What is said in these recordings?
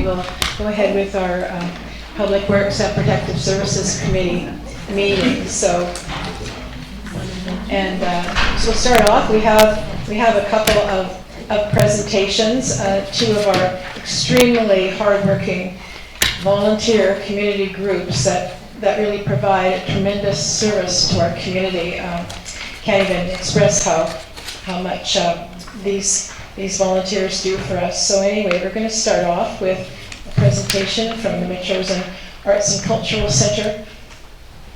will go ahead with our Public Works and Protective Services Committee meeting. So we'll start off. We have a couple of presentations. Two of our extremely hardworking volunteer community groups that really provide a tremendous service to our community. Can't even express how much these volunteers do for us. So anyway, we're going to start off with a presentation from the Metchosin Arts and Cultural Center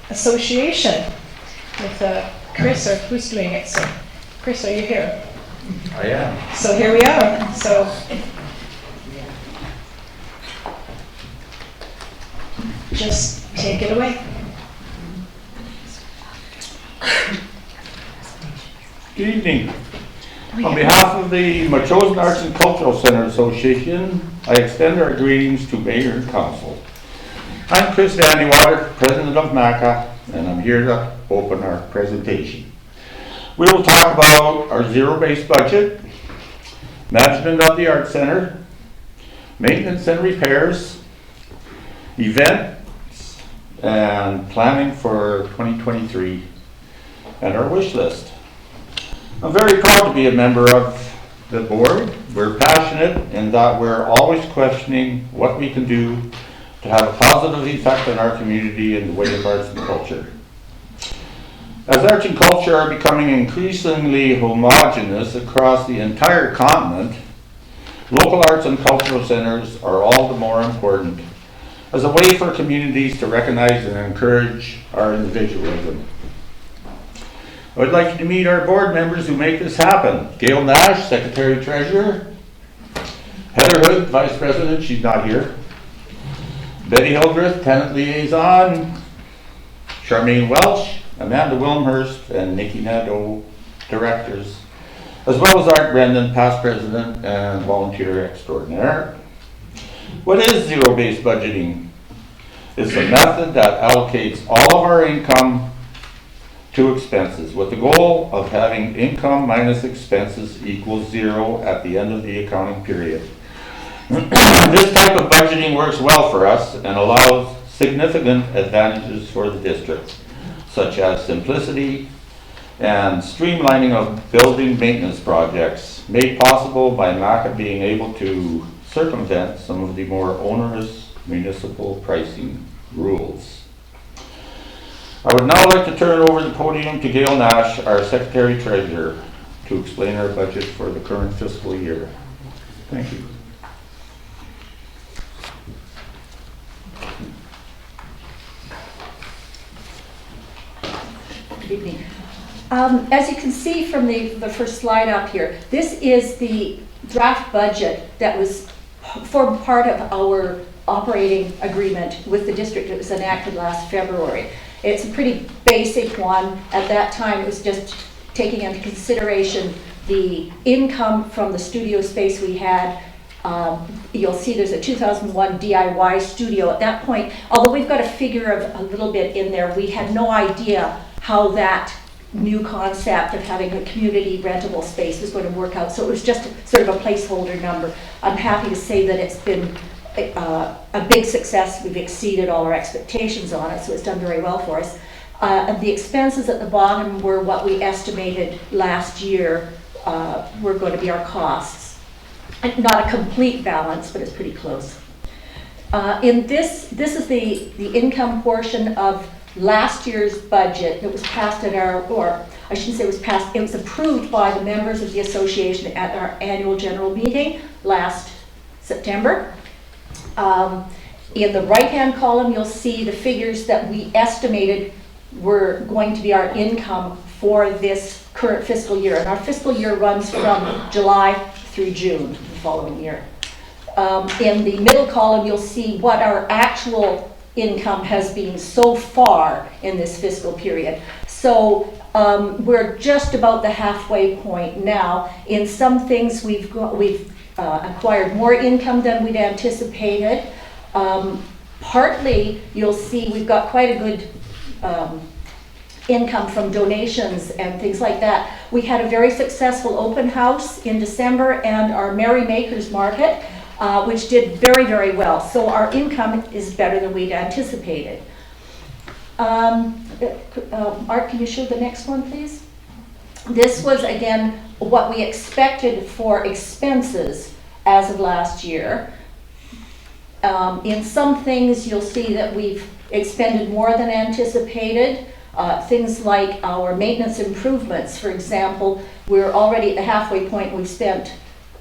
Association with Chris, or who's doing it? So Chris, are you here? I am. So here we are. So just take it away. Good evening. On behalf of the Metchosin Arts and Cultural Center Association, I extend our greetings to Mayor and Council. I'm Chris Vandewater, President of MACA, and I'm here to open our presentation. We will talk about our zero-based budget, management of the Arts Center, maintenance and repairs, events, and planning for 2023, and our wish list. I'm very proud to be a member of the board. We're passionate in that we're always questioning what we can do to have a positive effect on our community in the way of arts and culture. As arts and culture are becoming increasingly homogeneous across the entire continent, local arts and cultural centers are all the more important as a way for communities to recognize and encourage our individualism. I would like you to meet our board members who make this happen. Gail Nash, Secretary Treasurer. Heather Hood, Vice President, she's not here. Betty Hildreth, Tenant Liaison. Charmaine Welch, Amanda Wilmhurst, and Nikki Nadeau, Directors. As well as Art Brendan, Past President and Volunteer Extraordinaire. What is zero-based budgeting? It's a method that allocates all of our income to expenses, with the goal of having income minus expenses equals zero at the end of the accounting period. This type of budgeting works well for us and allows significant advantages for the district, such as simplicity and streamlining of building maintenance projects, made possible by MACA being able to circumvent some of the more onerous municipal pricing rules. I would now like to turn over the podium to Gail Nash, our Secretary Treasurer, to explain our budget for the current fiscal year. Thank you. Good evening. As you can see from the first slide up here, this is the draft budget that formed part of our operating agreement with the district. It was enacted last February. It's a pretty basic one. At that time, it was just taking into consideration the income from the studio space we had. You'll see there's a 2001 DIY studio. At that point, although we've got a figure of a little bit in there, we had no idea how that new concept of having a community rentable space was going to work out. So it was just sort of a placeholder number. I'm happy to say that it's been a big success. We've exceeded all our expectations on it, so it's done very well for us. The expenses at the bottom were what we estimated last year were going to be our costs. Not a complete balance, but it's pretty close. In this is the income portion of last year's budget that was passed at or I shouldn't say it was passed, it was approved by the members of the association at our annual general meeting last September. In the right-hand column, you'll see the figures that we estimated were going to be our income for this current fiscal year. And our fiscal year runs from July through June the following year. In the middle column, you'll see what our actual income has been so far in this fiscal period. So we're just about the halfway point now. In some things, we've acquired more income than we'd anticipated. Partly, you'll see we've got quite a good income from donations and things like that. We had a very successful open house in December and our Merry Makers Market. which did very, very well. So our income is better than we'd anticipated. Art, can you show the next one, please? This was, again, what we expected for expenses as of last year. In some things, you'll see that we've expended more than anticipated. Things like our maintenance improvements, for example, we're already at the halfway point. We've spent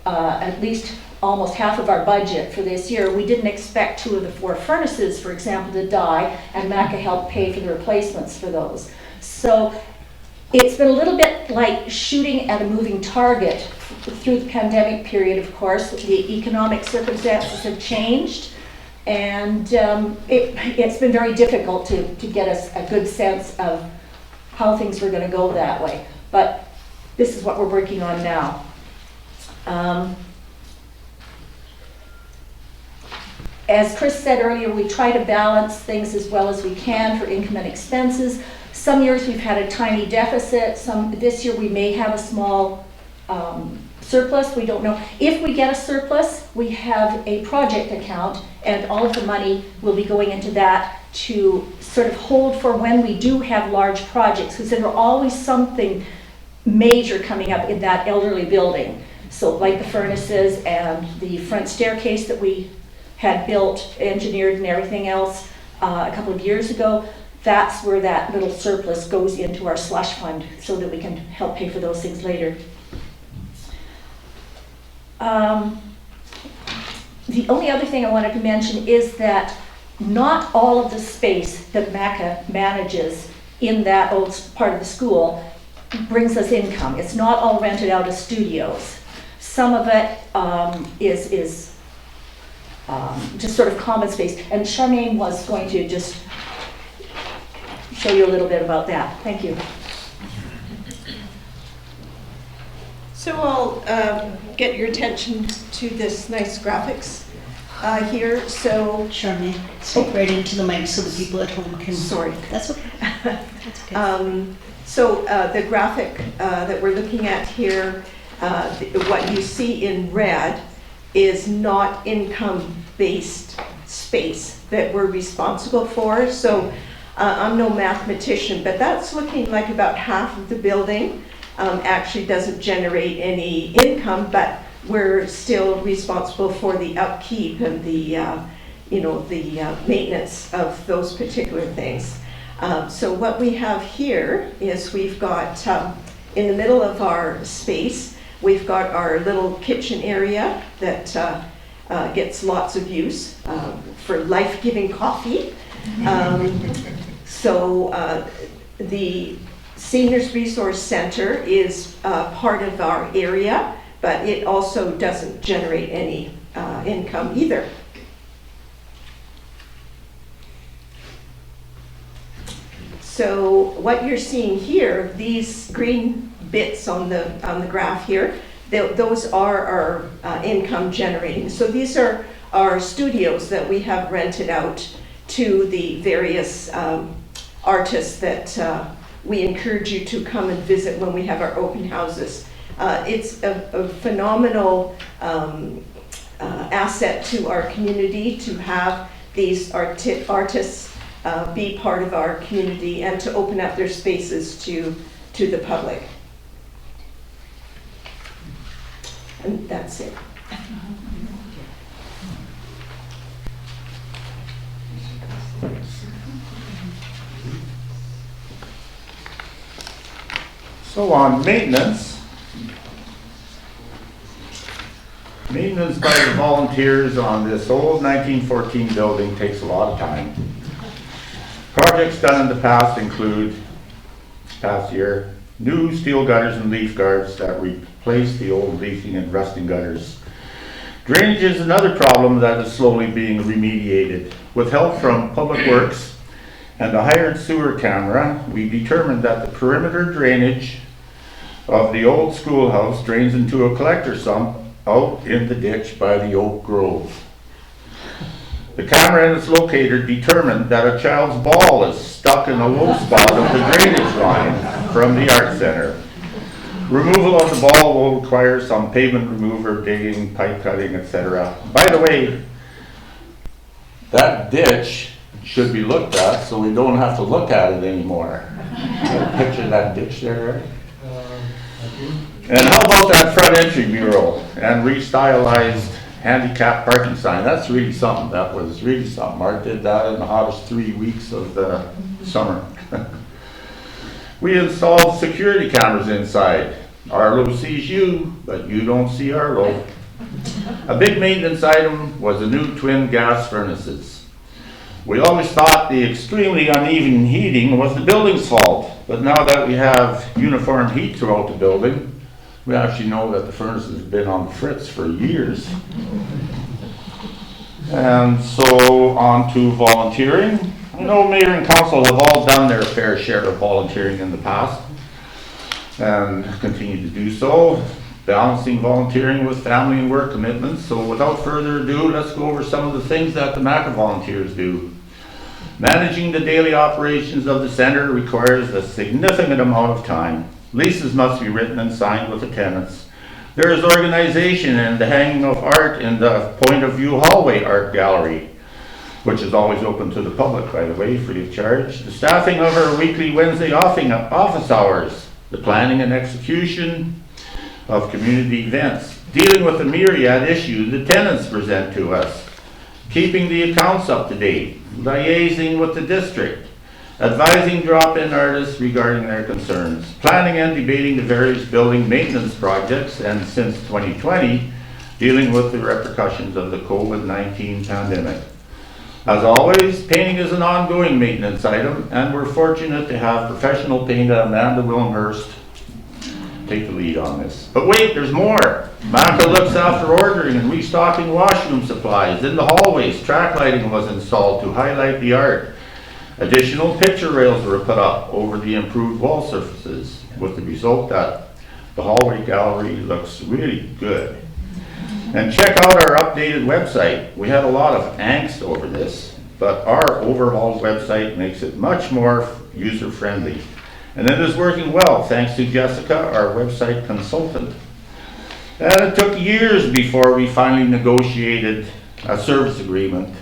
at least almost half of our budget for this year. We didn't expect 2 of the 4 furnaces, for example, to die, and MACA helped pay for the replacements for those. So it's been a little bit like shooting at a moving target through the pandemic period, of course. The economic circumstances have changed, and it's been very difficult to get us a good sense of how things were going to go that way. But this is what we're working on now. As Chris said earlier, we try to balance things as well as we can for income and expenses. Some years we've had a tiny deficit. This year we may have a small surplus. We don't know. If we get a surplus, we have a project account, and all of the money will be going into that to sort of hold for when we do have large projects, because there are always something major coming up in that elderly building. So like the furnaces and the front staircase that we had built, engineered and everything else a couple of years ago, that's where that little surplus goes into our slush fund so that we can help pay for those things later. The only other thing I wanted to mention is that not all of the space that MACA manages in that old part of the school brings us income. It's not all rented out as studios. Some of it is just sort of common space. And Charmaine was going to just show you a little bit about that. Thank you. So I'll get your attention to this nice graphics here. So Charmaine, speak right into the mic so the people at home can. Sorry. That's okay. That's okay. So the graphic that we're looking at here, what you see in red is not income-based space that we're responsible for. So I'm no mathematician, but that's looking like about half of the building actually doesn't generate any income, but we're still responsible for the upkeep and the maintenance of those particular things. So what we have here is we've got in the middle of our space, we've got our little kitchen area that gets lots of use for life-giving coffee. So the Seniors Resource Center is part of our area, but it also doesn't generate any income either. So what you're seeing here, these green bits on the graph here, those are our income generating. So these are our studios that we have rented out to the various artists that we encourage you to come and visit when we have our open houses. It's a phenomenal asset to our community to have these artists be part of our community and to open up their spaces to the public. And that's it. So on maintenance by the volunteers on this old 1914 building takes a lot of time. Projects done in the past include, past year, new steel gutters and leaf guards that replace the old leaking and rusting gutters. Drainage is another problem that is slowly being remediated. With help from Public Works and a hired sewer camera, we determined that the perimeter drainage of the old schoolhouse drains into a collector sump out in the ditch by the Oak Grove. The camera and its locator determined that a child's ball is stuck in a low spot of the drainage line from the art center. Removal of the ball will require some pavement remover, digging, pipe cutting, etc. By the way, that ditch should be looked at so we don't have to look at it anymore. Picture that ditch there. And how about that front entry mural and restylized handicap parking sign? That's really something. That was really something. Mark did that in the hottest 3 weeks of the summer. We installed security cameras inside. Arlo sees you, but you don't see Arlo. A big maintenance item was the new twin gas furnaces. We always thought the extremely uneven heating was the building's fault, but now that we have uniform heat throughout the building, we actually know that the furnace has been on the fritz for years. And so on to volunteering. I know mayor and council have all done their fair share of volunteering in the past and continue to do so, balancing volunteering with family and work commitments. So without further ado, let's go over some of the things that the MACA volunteers do. Managing the daily operations of the center requires a significant amount of time. Leases must be written and signed with the tenants. There is organization and the hanging of art in the Point of View Hallway Art Gallery, which is always open to the public, by the way, free of charge. The staffing of our weekly Wednesday office hours, the planning and execution of community events, dealing with the myriad issues the tenants present to us, keeping the accounts up to date, liaising with the district, advising drop-in artists regarding their concerns, planning and debating the various building maintenance projects, and since 2020, dealing with the repercussions of the COVID-19 pandemic. As always, painting is an ongoing maintenance item, and we're fortunate to have professional painter Amanda Wilmhurst take the lead on this. But wait, there's more. MACA looks after ordering and restocking washroom supplies. In the hallways, track lighting was installed to highlight the art. Additional picture rails were put up over the improved wall surfaces, with the result that the hallway gallery looks really good. And check out our updated website. We had a lot of angst over this, but our overhauled website makes it much more user-friendly. And it is working well, thanks to Jessica, our website consultant. And it took years before we finally negotiated a service agreement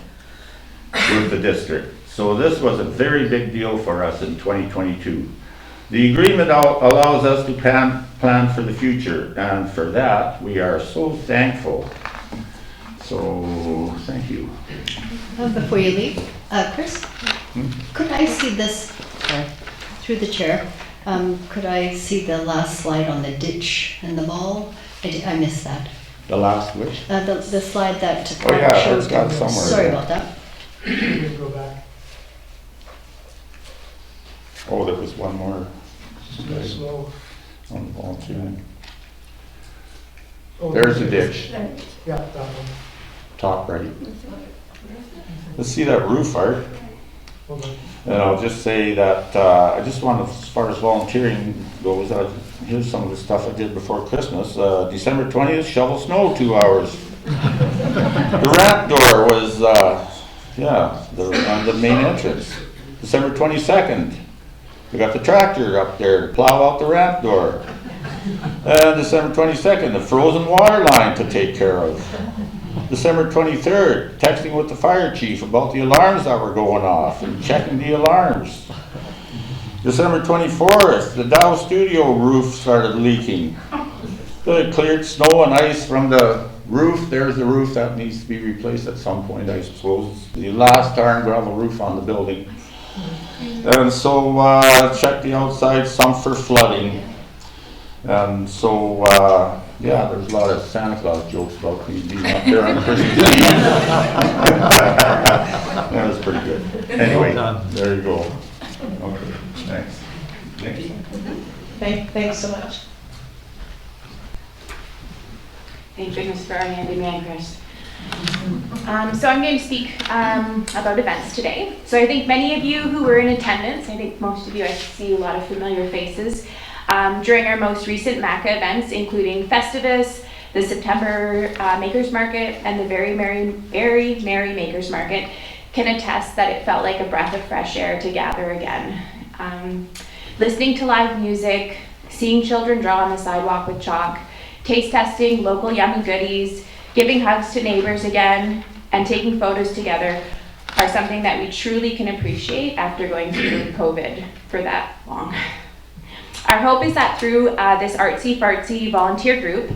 with the district. So this was a very big deal for us in 2022. The agreement allows us to plan for the future, and for that, we are so thankful. So, thank you. Before you leave, Chris, could I see this, through the chair, could I see the last slide on the ditch and the ball? I missed that. The last which? The slide that Oh yeah, showed. it's got somewhere. Sorry there. about that. Go back. Oh, there was one more Go slow. on volunteering. Oh, There's the ditch, Yeah, that one. top right. Let's see that roof art. Hold on. And I'll just say that I just want to, as far as volunteering goes, here's some of the stuff I did before Christmas. December 20th, shovel snow 2 hours. The ramp door was, on the main entrance. December 22nd, we got the tractor up there to plow out the ramp door. And December 22nd, the frozen water line to take care of. December 23rd, texting with the fire chief about the alarms that were going off and checking the alarms. December 24th, the Dow Studio roof started leaking. It cleared snow and ice from the roof. There's the roof that needs to be replaced at some point, I suppose. The last tar and gravel roof on the building. And so check the outside, some for flooding. And so, there's a lot of Santa Claus jokes about me being up there on Christmas Eve. That was pretty good. Anyway, there you go. Okay, thanks. Thanks so much. Thank goodness for our handyman, Chris. So I'm going to speak about events today. So I think many of you who were in attendance, I think most of you, I see a lot of familiar faces, during our most recent MACA events, including Festivus, the September Makers Market, and the Very Merry Makers Market, can attest that it felt like a breath of fresh air to gather again. Listening to live music, seeing children draw on the sidewalk with chalk, taste testing local yummy goodies, giving hugs to neighbors again, and taking photos together are something that we truly can appreciate after going through COVID for that long. Our hope is that through this artsy-fartsy volunteer group,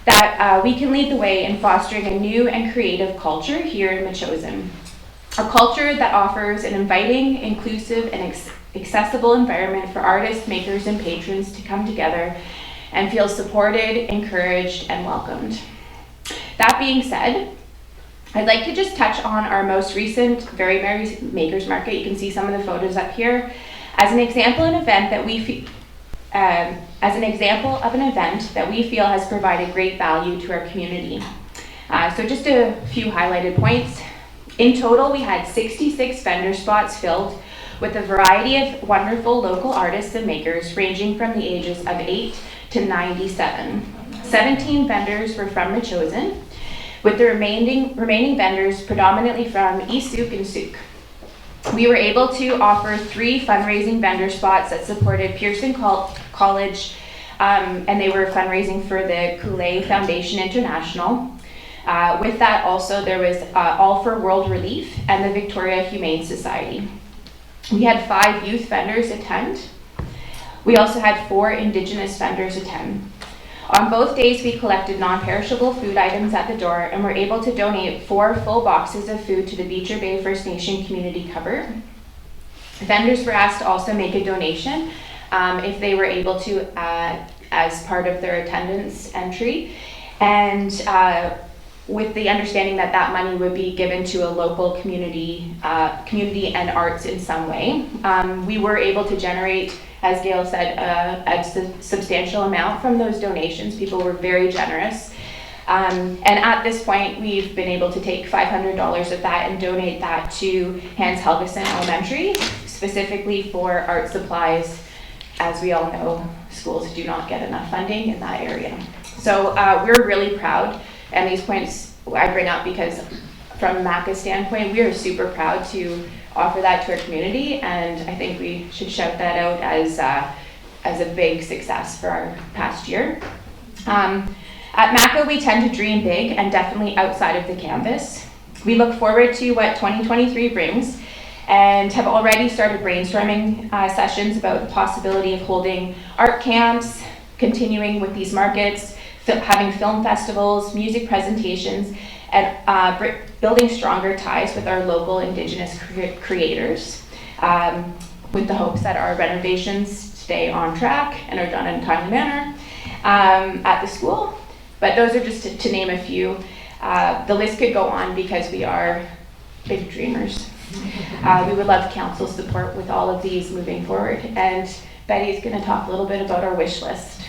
that we can lead the way in fostering a new and creative culture here in Metchosin. A culture that offers an inviting, inclusive, and accessible environment for artists, makers, and patrons to come together and feel supported, encouraged, and welcomed. That being said, I'd like to just touch on our most recent Very Merry Makers Market. You can see some of the photos up here. As an example of an event that we feel has provided great value to our community. So just a few highlighted points. In total, we had 66 vendor spots filled with a variety of wonderful local artists and makers ranging from the ages of 8 to 97. 17 vendors were from Metchosin, with the remaining vendors predominantly from East Souk and Souk. We were able to offer 3 fundraising vendor spots that supported Pearson College, and they were fundraising for the Kool-Aid Foundation International. With that also, there was All for World Relief and the Victoria Humane Society. We had 5 youth vendors attend. We also had 4 Indigenous vendors attend. On both days, we collected non-perishable food items at the door and were able to donate 4 full boxes of food to the Beecher Bay First Nation community cupboard. Vendors were asked to also make a donation if they were able to as part of their attendance entry, and with the understanding that that money would be given to a local community and arts in some way. We were able to generate, as Gail said, a substantial amount from those donations. People were very generous. And at this point, we've been able to take $500 of that and donate that to Helgesen Elementary, specifically for art supplies. As we all know, schools do not get enough funding in that area. So we're really proud, and these points I bring up because from MACA's standpoint, we are super proud to offer that to our community, and I think we should shout that out as a big success for our past year. At MACA, we tend to dream big and definitely outside of the canvas. We look forward to what 2023 brings and have already started brainstorming sessions about the possibility of holding art camps, continuing with these markets, having film festivals, music presentations, and building stronger ties with our local Indigenous creators, with the hopes that our renovations stay on track and are done in a timely manner at the school. But those are just to name a few. The list could go on because we are big dreamers. We would love council support with all of these moving forward. And Betty is going to talk a little bit about our wish list.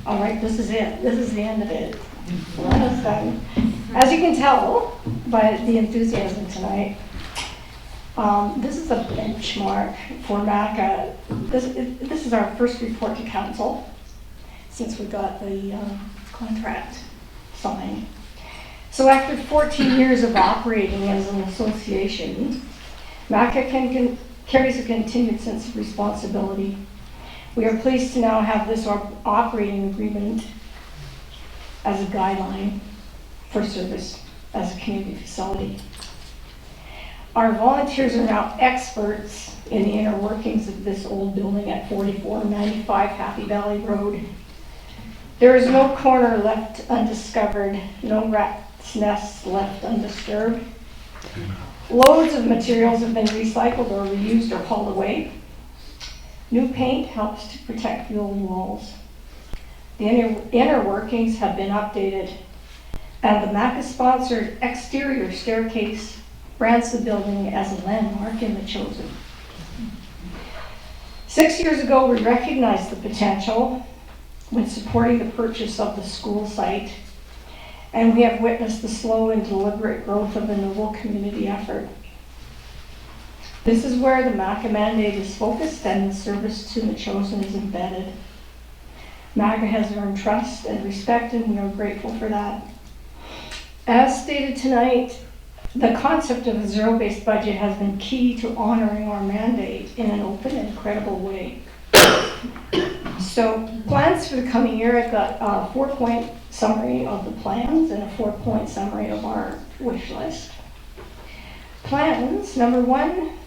All right, this is it. This is the end of it. As you can tell by the enthusiasm tonight, this is a benchmark for MACA. This is our first report to council since we got the contract signed. So after 14 years of operating as an association, MACA carries a continued sense of responsibility. We are pleased to now have this operating agreement as a guideline for service as a community facility. Our volunteers are now experts in the inner workings of this old building at 4495 Happy Valley Road. There is no corner left undiscovered, no rat's nests left undisturbed. Loads of materials have been recycled or reused or hauled away. New paint helps to protect the old walls. The inner workings have been updated, and the MACA-sponsored exterior staircase brands the building as a landmark in Metchosin. 6 years ago, we recognized the potential when supporting the purchase of the school site, and we have witnessed the slow and deliberate growth of a noble community effort. This is where the MACA mandate is focused and the service to Metchosin is embedded. MACA has earned trust and respect, and we are grateful for that. As stated tonight, The concept of a zero-based budget has been key to honoring our mandate in an open and credible way. So plans for the coming year, I've got a 4-point summary of the plans and a 4-point summary of our wish list. Plans, number 1,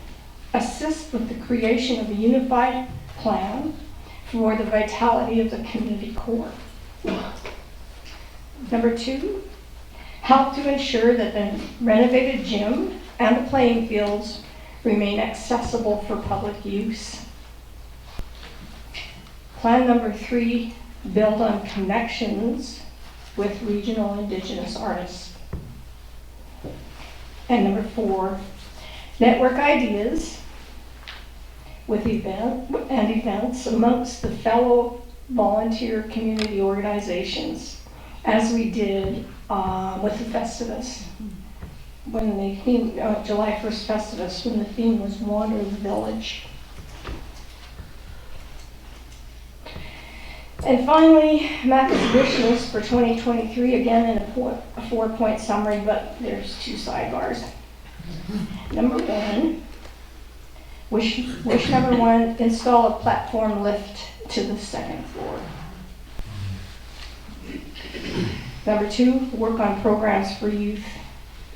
assist with the creation of a unified plan for the vitality of the community core. Number 2, help to ensure that the renovated gym and the playing fields remain accessible for public use. Plan number 3, build on connections with regional Indigenous artists. And number 4, network ideas with events amongst the fellow volunteer community organizations, as we did with the Festivus, when the theme, July 1st Festivus, when the theme was Wander the Village. And finally, Mac's wish list for 2023, again in a 4-point summary, but there's 2 sidebars. Number 1, wish number 1, install a platform lift to the 2nd floor. Number 2, work on programs for youth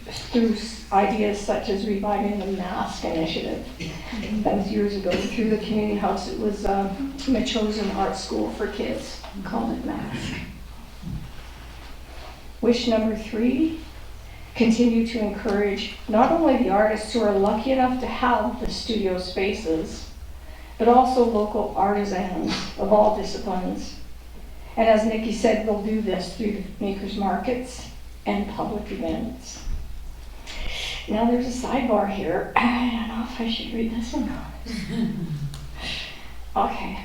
through ideas such as reviving the Mask Initiative. That was years ago. Through the community house, it was Metchosin Art School for Kids, called it Mask. Wish number 3, continue to encourage not only the artists who are lucky enough to have the studio spaces, but also local artisans of all disciplines. And as Nikki said, we'll do this through the makers markets and public events. Now there's a sidebar here. I don't know if I should read this or not. Okay.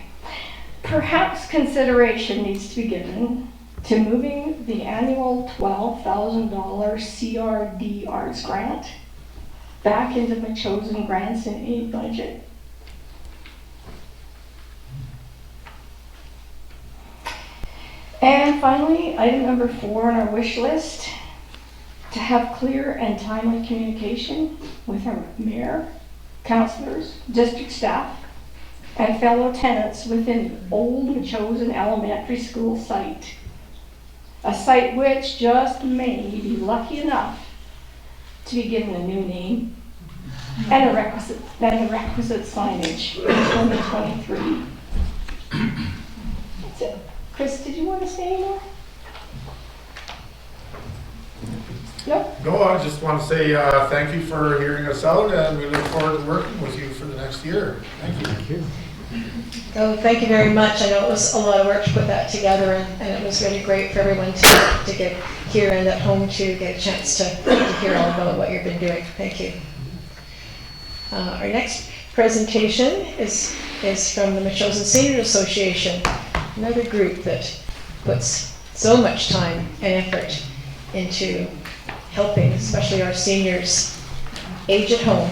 Perhaps consideration needs to be given to moving the annual $12,000 CRD Arts Grant back into Metchosin Grants and Aid budget. And finally, item number 4 on our wish list, to have clear and timely communication with our mayor, councillors, district staff, and fellow tenants within the old Metchosin Elementary School site. A site which just may be lucky enough to be given a new name and the requisite signage in 2023. That's it. Chris, did you want to say any more? No? No, I just want to say thank you for hearing us out, and we look forward to working with you for the next year. Thank you. Thank you. Oh, thank you very much. I know it was a lot of work to put that together, and it was really great for everyone to get here and at home to get a chance to hear all about what you've been doing. Thank you. Our next presentation is from the Metchosin Senior Association, another group that puts so much time and effort into helping, especially our seniors age at home.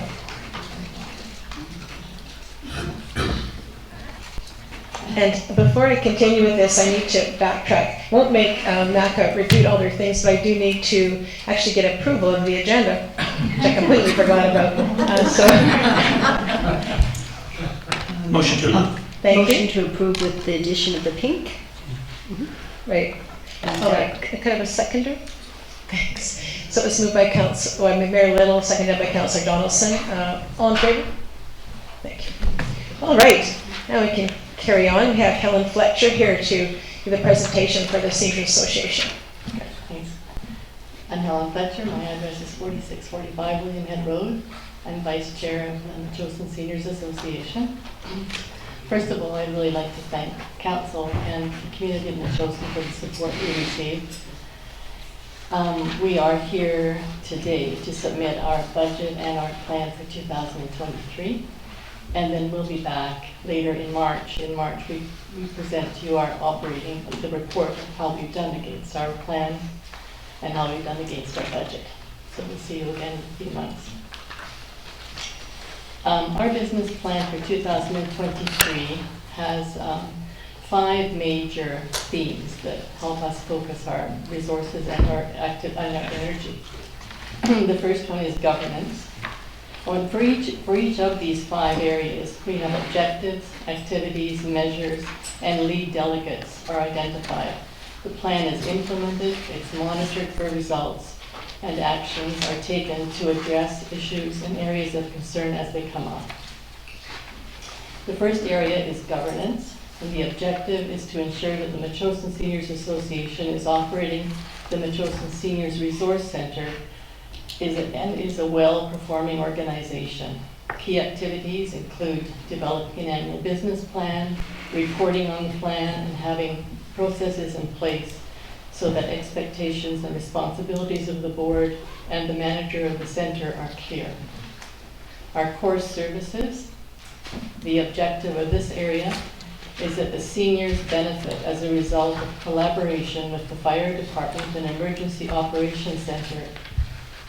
And before I continue with this, I need to backtrack. Won't make NACA repeat all their things, but I do need to actually get approval of the agenda, which I completely forgot about. Motion to approve. Thank Motion you. to approve with the addition of the pink. Right. All right. Could I have a seconder? Thanks. So it was moved by Mayor Little, seconded by Councillor Donaldson. All in favor? Thank you. All right. Now we can carry on. We have Helen Fletcher here to give a presentation for the Senior Association. Thanks. I'm Helen Fletcher. My address is 4645 William Head Road. I'm Vice Chair of the Metchosin Seniors Association. First of all, I'd really like to thank Council and the community of Metchosin for the support we received. We are here today to submit our budget and our plan for 2023. And then we'll be back later in March. In March, we present to you our operating, the report of how we've done against our plan and how we've done against our budget. So we'll see you again in a few months. Our business plan for 2023 has 5 major themes that help us focus our resources and our energy. The first one is governance. And for each of these 5 areas, we have objectives, activities, measures, and lead delegates are identified. The plan is implemented, it's monitored for results, and actions are taken to address issues and areas of concern as they come up. The first area is governance, and the objective is to ensure that the Metchosin Seniors Association is operating the Metchosin Seniors Resource Center is a well-performing organization. Key activities include developing an annual business plan, reporting on the plan, and having processes in place so that expectations and responsibilities of the board and the manager of the center are clear. Our core services, the objective of this area is that the seniors benefit as a result of collaboration with the fire department and emergency operations center,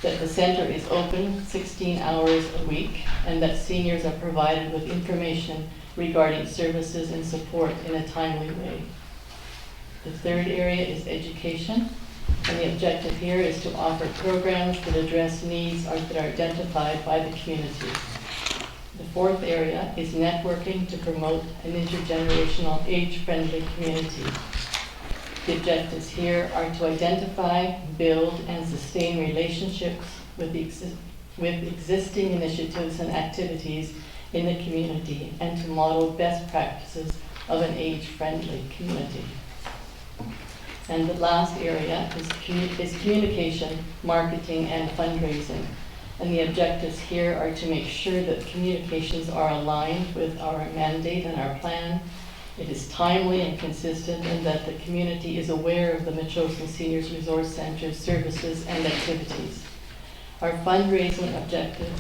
that the center is open 16 hours a week, and that seniors are provided with information regarding services and support in a timely way. The third area is education, and the objective here is to offer programs that address needs that are identified by the community. The fourth area is networking to promote an intergenerational, age-friendly community. The objectives here are to identify, build, and sustain relationships with existing initiatives and activities in the community, and to model best practices of an age-friendly community. And the last area is communication, marketing, and fundraising. And the objectives here are to make sure that communications are aligned with our mandate and our plan. It is timely and consistent, and that the community is aware of the Metchosin Seniors Resource Center's services and activities. Our fundraising objective,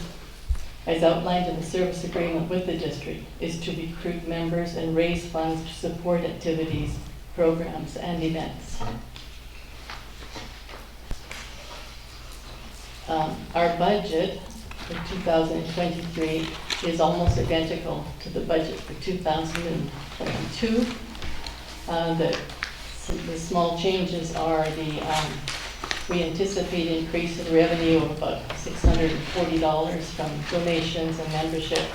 as outlined in the service agreement with the district, is to recruit members and raise funds to support activities, programs, and events. Our budget for 2023 is almost identical to the budget for 2022. The small changes are we anticipate an increase in revenue of about $640 from donations and membership,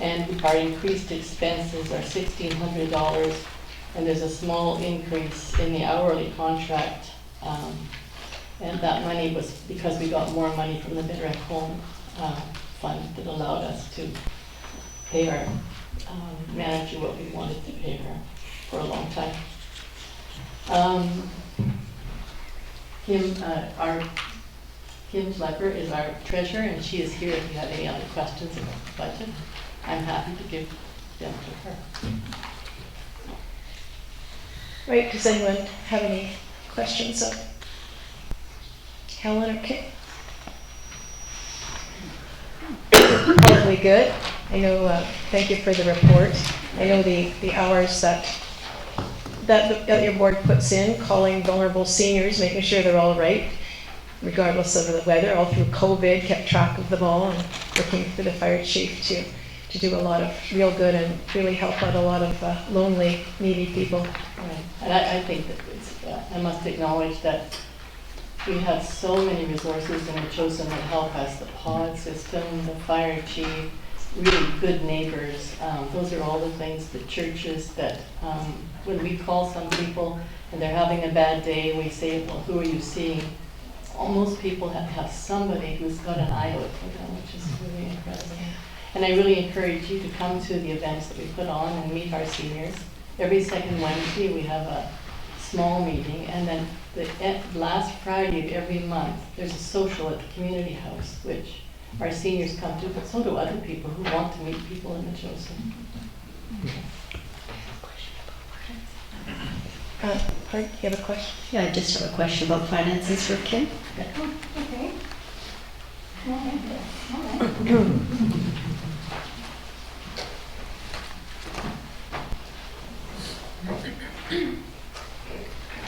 and our increased expenses are $1,600, and there's a small increase in the hourly contract. And that money was because we got more money from the Better at Home fund that allowed us to pay our manager what we wanted to pay her for a long time. Kim Fletcher is our treasurer, and she is here if you have any other questions about the budget. I'm happy to give them to her. Right, does anyone have any questions of Helen or Kit? Probably good. I know, thank you for the report. I know the hours that your board puts in, calling vulnerable seniors, making sure they're all right, regardless of the weather, all through COVID, kept track of them all, and working for the fire chief to do a lot of real good and really help out a lot of lonely, needy people. Right. And I think that I must acknowledge that we have so many resources in Metchosin that help us, the pod system, the fire chief, really good neighbors. Those are all the things, the churches that when we call some people and they're having a bad day, we say, well, who are you seeing? Almost people have somebody who's got an eye out for them, which is really incredible. And I really encourage you to come to the events that we put on and meet our seniors. Every second Wednesday we have a small meeting, and then the last Friday of every month there's a social at the community house, which our seniors come to, but so do other people who want to meet people in Metchosin. Pardon, you have a question? Yeah, I just have a question about finances for Kim. Okay.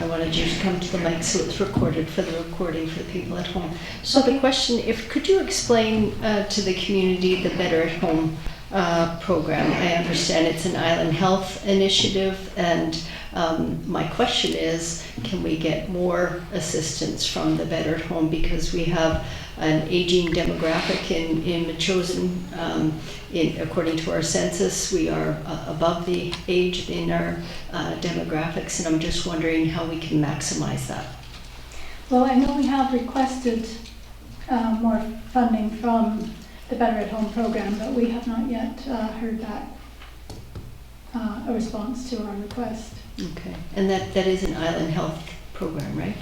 I wanted you to come to the mic so it's recorded for the recording for the people at home. So the question, could you explain to the community the Better at Home program? I understand it's an island health initiative, and My question is, can we get more assistance from the Better at Home, because we have an aging demographic in Metchosin. According to our census, we are above the age in our demographics, and I'm just wondering how we can maximize that. Well, I know we have requested more funding from the Better at Home program, but we have not yet heard back a response to our request. Okay, and that is an island health program, right?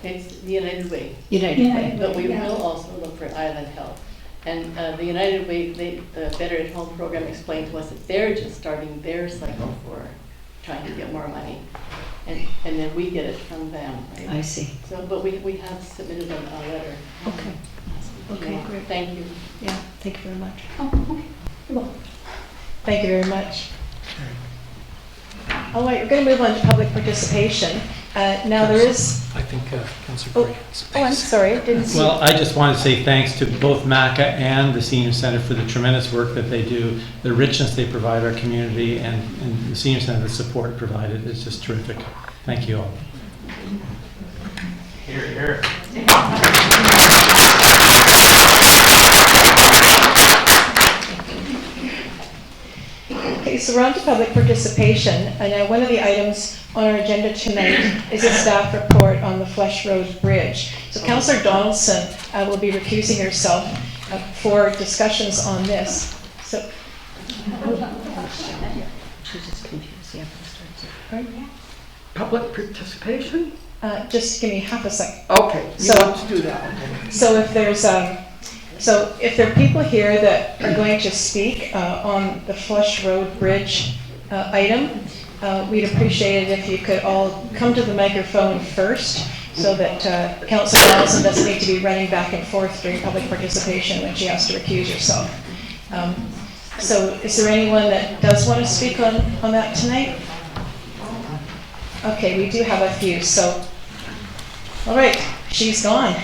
It's the United Way, United Way. but we Yeah. will also look for island health. And the United Way, the Better at Home program explained to us that they're just starting their cycle for trying to get more money. And then we get it from them, right? I see. So, but we have submitted them a letter. Okay. Okay, Yeah. great. Thank you. Yeah, thank you very much. Oh, okay. You're welcome. Thank you very much. All right, we're going to move on to public participation. Now there is, I think Councillor oh, Gray has I'm space. sorry, didn't see. Well, I just want to say thanks to both MACA and the Senior Center for the tremendous work that they do, the richness they provide our community, and the Senior Center, the support provided is just terrific. Thank you all. Here, here. Okay, so we're on to public participation. And now one of the items on our agenda tonight is a staff report on the Fletcher Road Bridge. So Councillor Donaldson will be recusing herself for discussions on this. So, She's just confused. Yeah. Public participation? just give me half a second. Okay, you So- want to do that. So if there's, so if there are people here that are going to speak on the Flush Road Bridge item, we'd appreciate it if you could all come to the microphone first, so that Councillor Allison doesn't need to be running back and forth during public participation when she has to recuse herself. So is there anyone that does want to speak on that tonight? Okay, we do have a few, so, all right, she's gone.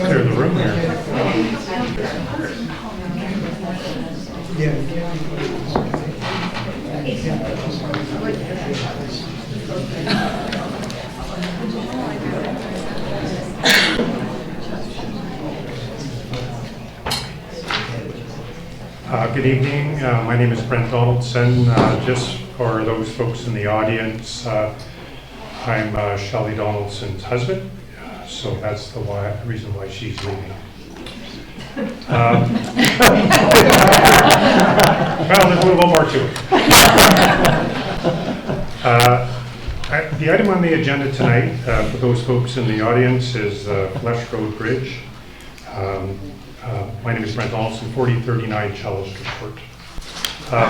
Clear the room here. Good evening. My name is Brent Donaldson. Just for those folks in the audience, I'm Shelley Donaldson's husband, so that's the reason why she's leaving. Well, there's a little more to it. The item on the agenda tonight, for those folks in the audience, is Fletcher Road Bridge. My name is Brent Donaldson, 4039 Chellister Court.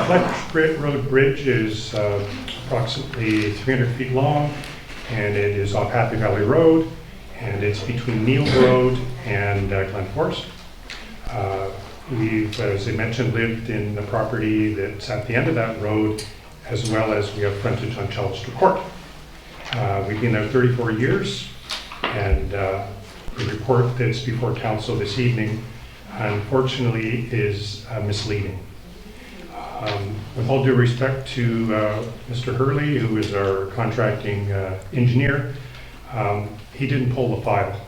Fletcher Road Bridge is approximately 300 feet long, and it is off Happy Valley Road, and it's between Neil Road and Glen Forest. We've, as I mentioned, lived in the property that's at the end of that road, as well as we have frontage on Chellister Court. We've been there 34 years, and the report that's before council this evening, unfortunately, is misleading. With all due respect to Mr. Hurley, who is our contracting engineer, he didn't pull the file.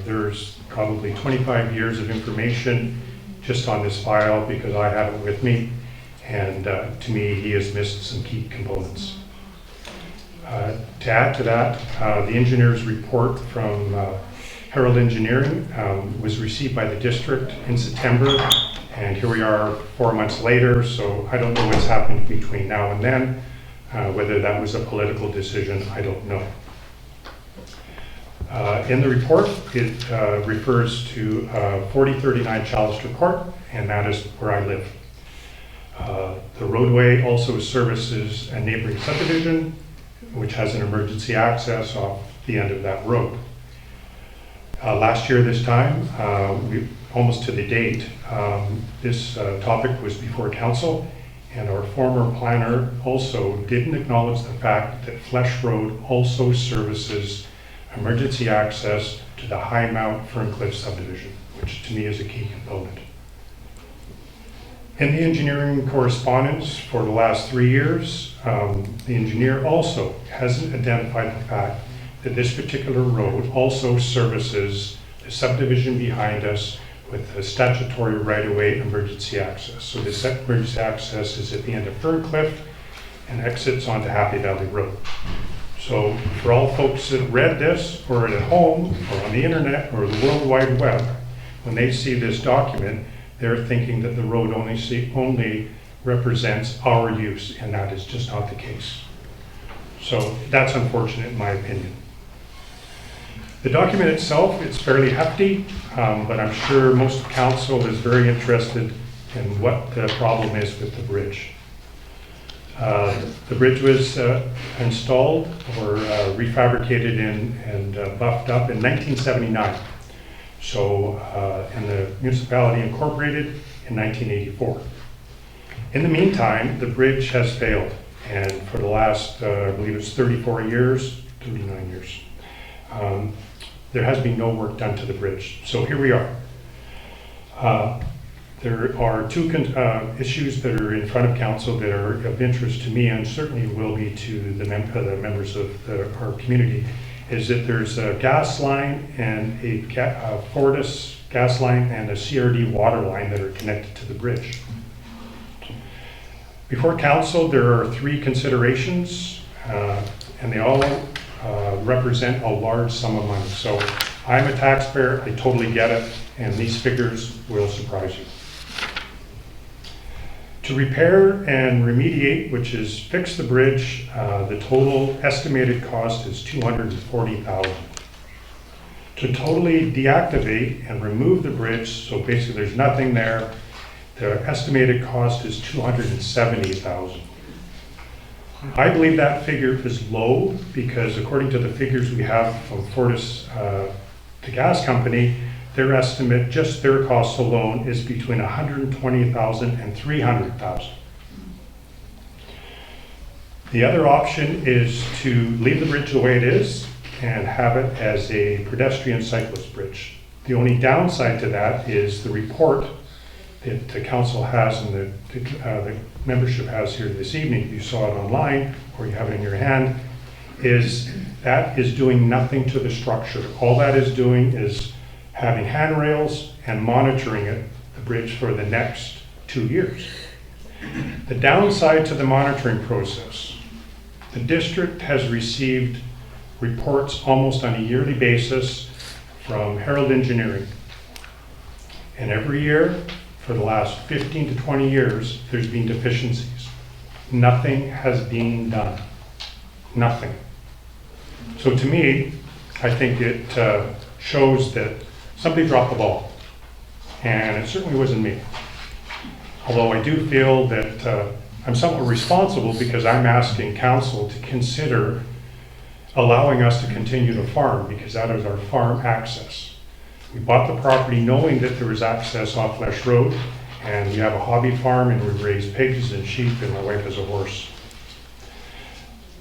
There's probably 25 years of information just on this file because I have it with me, and to me, he has missed some key components. To add to that, the engineer's report from Herald Engineering was received by the district in September, and here we are 4 months later, so I don't know what's happened between now and then. Whether that was a political decision, I don't know. In the report, it refers to 4039 Chellister Court, and that is where I live. The roadway also services a neighboring subdivision, which has an emergency access off the end of that road. Last year this time, almost to the date, this topic was before council, and our former planner also didn't acknowledge the fact that Fletcher Road also services emergency access to the High Mount Ferncliff subdivision, which to me is a key component. In the engineering correspondence for the last 3 years, the engineer also hasn't identified the fact that this particular road also services the subdivision behind us with the statutory right-of-way emergency access. So this emergency access is at the end of Ferncliff and exits onto Happy Valley Road. So for all folks that read this, or at home, or on the internet, or the World Wide Web, when they see this document, they're thinking that the road only represents our use, and that is just not the case. So that's unfortunate in my opinion. The document itself, it's fairly hefty, but I'm sure most of council is very interested in what the problem is with the bridge. The bridge was installed or refabricated and buffed up in 1979. So, and the municipality incorporated in 1984. In the meantime, the bridge has failed, and for the last, I believe it's 39 years, there has been no work done to the bridge. So here we are. There are two issues that are in front of council that are of interest to me, and certainly will be to the members of our community, is that there's a gas line and a Fortis gas line and a CRD water line that are connected to the bridge. Before council, there are 3 considerations, and they all represent a large sum of money. So I'm a taxpayer, I totally get it, and these figures will surprise you. To repair and remediate, which is fix the bridge, the total estimated cost is $240,000. To totally deactivate and remove the bridge, so basically there's nothing there, the estimated cost is $270,000. I believe that figure is low because according to the figures we have from Fortis, the gas company, their estimate, just their cost alone, is between $120,000 and $300,000. The other option is to leave the bridge the way it is and have it as a pedestrian cyclist bridge. The only downside to that is the report that the council has and the membership has here this evening. You saw it online or you have it in your hand, is that is doing nothing to the structure. All that is doing is having handrails and monitoring the bridge for the next 2 years. The downside to the monitoring process, the district has received reports almost on a yearly basis from Herald Engineering. And every year for the last 15 to 20 years, there's been deficiencies. Nothing has been done. Nothing. So to me, I think it shows that somebody dropped the ball, and it certainly wasn't me. Although I do feel that I'm somewhat responsible because I'm asking council to consider allowing us to continue to farm, because that is our farm access. We bought the property knowing that there was access off Fletcher Road, and we have a hobby farm and we raise pigs and sheep, and my wife has a horse.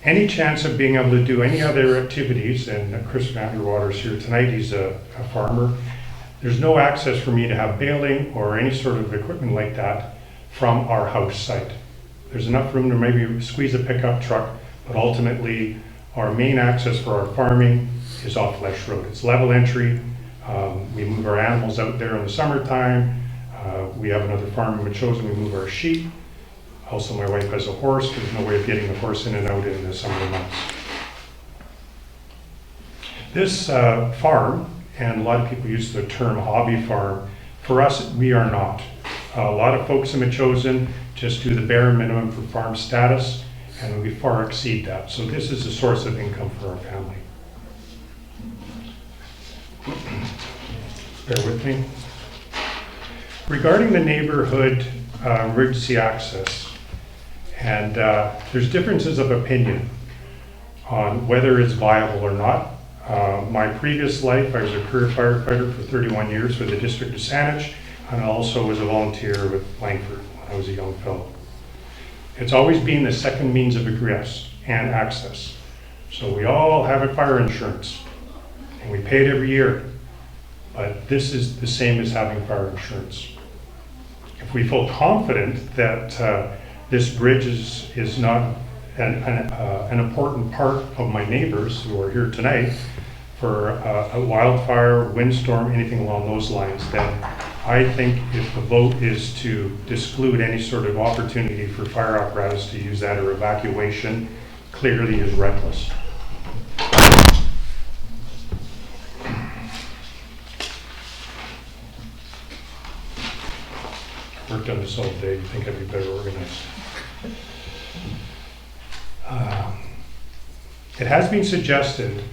Any chance of being able to do any other activities, and Chris Vanderwater's here tonight, he's a farmer, there's no access for me to have baling or any sort of equipment like that from our house site. There's enough room to maybe squeeze a pickup truck, but ultimately our main access for our farming is off Fletcher Road. It's level entry. We move our animals out there in the summertime. We have another farm in Metchosin, we move our sheep. Also, my wife has a horse. There's no way of getting the horse in and out in the summer months. This farm, and a lot of people use the term hobby farm, for us, we are not. A lot of folks in Metchosin just do the bare minimum for farm status, and we far exceed that. So this is a source of income for our family. Bear with me. Regarding the neighborhood emergency access, and there's differences of opinion on whether it's viable or not. My previous life, I was a career firefighter for 31 years for the District of Saanich, and also was a volunteer with Langford when I was a young fellow. It's always been the second means of egress and access. So we all have a fire insurance, and we pay it every year. But this is the same as having fire insurance. If we feel confident that this bridge is not an important part of my neighbors who are here tonight for a wildfire, windstorm, anything along those lines, then I think if the vote is to exclude any sort of opportunity for fire apparatus to use that or evacuation, clearly is reckless. Worked on this all day, you think I'd be better organized. It has been suggested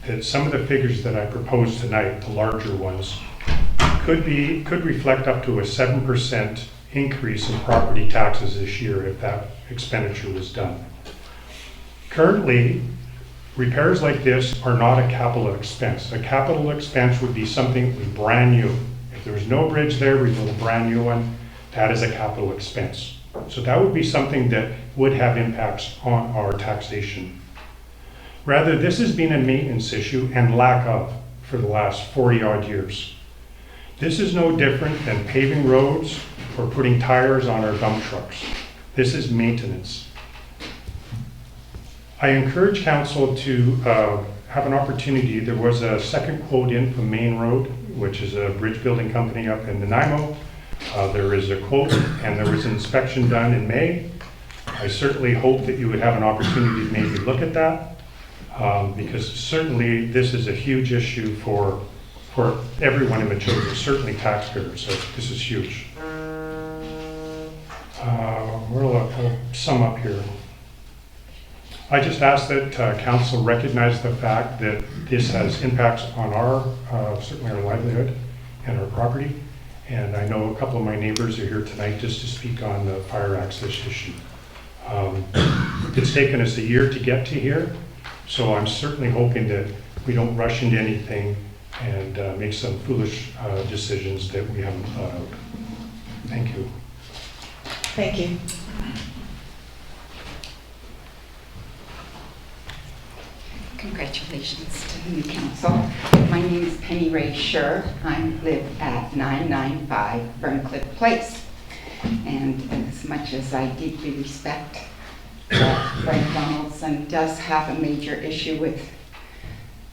that some of the figures that I proposed tonight, the larger ones, could reflect up to a 7% increase in property taxes this year if that expenditure was done. Currently, repairs like this are not a capital expense. A capital expense would be something that would be brand new. If there was no bridge there, we build a brand new one. That is a capital expense. So that would be something that would have impacts on our taxation. Rather, this has been a maintenance issue and lack of for the last 40 odd years. This is no different than paving roads or putting tires on our dump trucks. This is maintenance. I encourage council to have an opportunity. There was a second quote in from Main Road, which is a bridge building company up in Nanaimo. There is a quote and there was an inspection done in May. I certainly hope that you would have an opportunity to maybe look at that because certainly this is a huge issue for everyone in Metchosin, certainly taxpayers, so this is huge. I'll sum up here. I just ask that council recognize the fact that this has impacts on certainly our livelihood and our property. And I know a couple of my neighbors are here tonight just to speak on the fire access issue. It's taken us a year to get to here, so I'm certainly hoping that we don't rush into anything and make some foolish decisions that we haven't thought out. Thank you. Thank you. Congratulations to the new council. My name is Penny Ray Scher. I live at 995 Ferncliff Place. And as much as I deeply respect Frank Donaldson does have a major issue with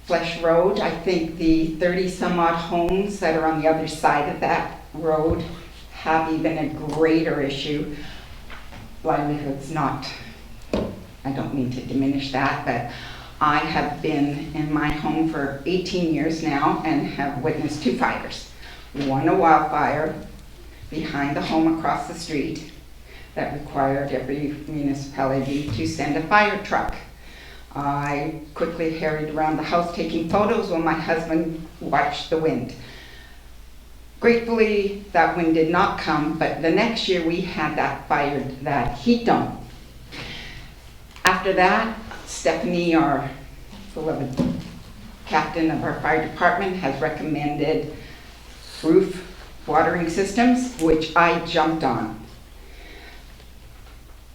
Fletcher Road, I think the 30 some odd homes that are on the other side of that road have even a greater issue. Livelihood's not, I don't mean to diminish that, but I have been in my home for 18 years now and have witnessed 2 fires. One, a wildfire behind the home across the street that required every municipality to send a fire truck. I quickly harried around the house taking photos while my husband watched the wind. Gratefully, that wind did not come, but the next year we had that heat dome. After that, Stephanie, our beloved captain of our fire department, has recommended roof watering systems, which I jumped on.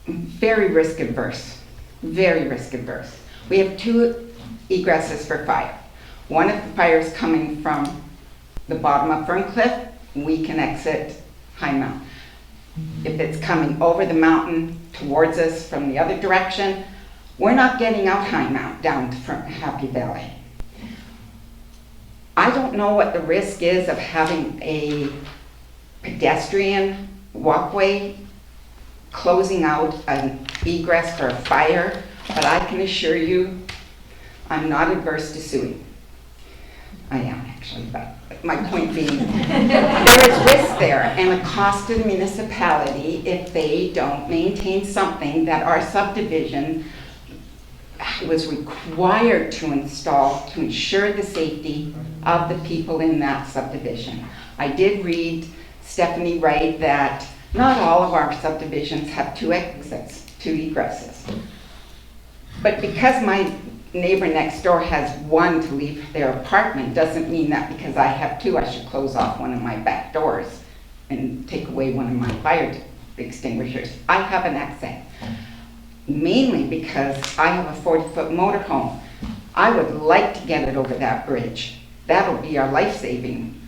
Very risk adverse, very risk adverse. We have 2 egresses for fire. One, if the fire is coming from the bottom of Ferncliff, we can exit High Mount. If it's coming over the mountain towards us from the other direction, we're not getting out High Mount down from Happy Valley. I don't know what the risk is of having a pedestrian walkway closing out an egress for a fire, but I can assure you I'm not adverse to suing. I am actually, but my point being, there is risk there and a cost to the municipality if they don't maintain something that our subdivision was required to install to ensure the safety of the people in that subdivision. I did read Stephanie write that not all of our subdivisions have 2 exits, 2 egresses. But because my neighbor next door has one to leave their apartment, doesn't mean that because I have two, I should close off one of my back doors and take away one of my fire extinguishers. I have an accent, mainly because I have a 40-foot motorhome. I would like to get it over that bridge. That'll be our life-saving.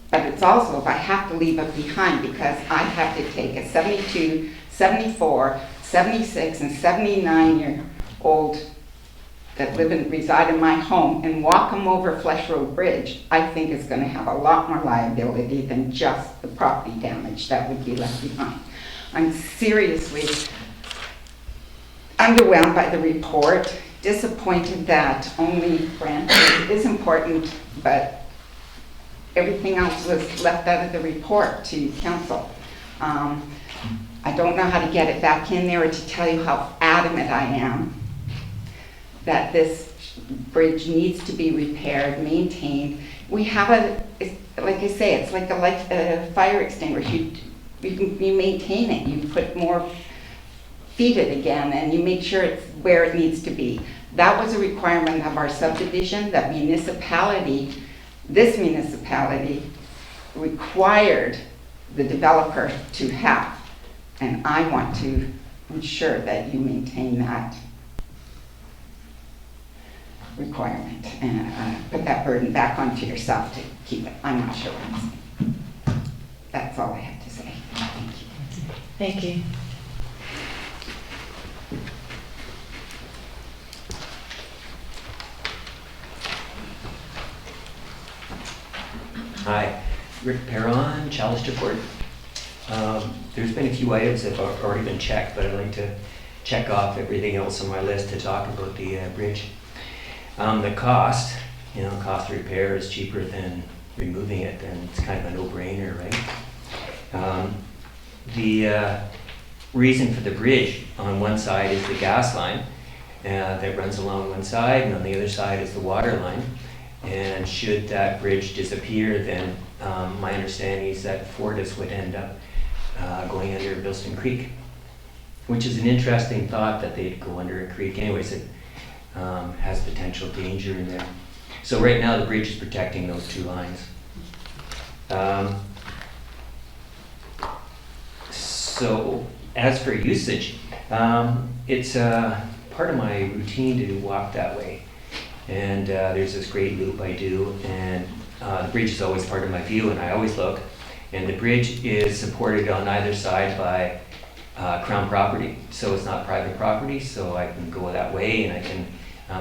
But it's also if I have to leave it behind, because I have to take a 72, 74, 76, and 79-year-old that reside in my home and walk them over Fletcher Road Bridge, I think is going to have a lot more liability than just the property damage that would be left behind. I'm seriously underwhelmed by the report, disappointed that only Brantford is important, but everything else was left out of the report to council. I don't know how to get it back in there or to tell you how adamant I am that this bridge needs to be repaired, maintained. We have like I say, it's like a fire extinguisher. You maintain it, you put more, feed it again, and you make sure it's where it needs to be. That was a requirement of our subdivision that this municipality required the developer to have. And I want to ensure that you maintain that requirement and put that burden back onto yourself to keep it. I'm not sure what I'm saying. That's all I have to say. Thank you. Thank you. Hi, Rick Perron, Chalice Court. There's been a few items that have already been checked, but I'd like to check off everything else on my list to talk about the bridge. The cost, cost of repair is cheaper than removing it, and it's kind of a no-brainer, right? The reason for the bridge on one side is the gas line that runs along one side, and on the other side is the water line. And should that bridge disappear, then my understanding is that Fortis would end up going under Bilston Creek, which is an interesting thought that they'd go under a creek. Anyways, it has potential danger in there. So right now the bridge is protecting those two lines. So as for usage, it's part of my routine to walk that way. And there's this great loop I do, and the bridge is always part of my view, and I always look. And the bridge is supported on either side by Crown property, so it's not private property, so I can go that way and I can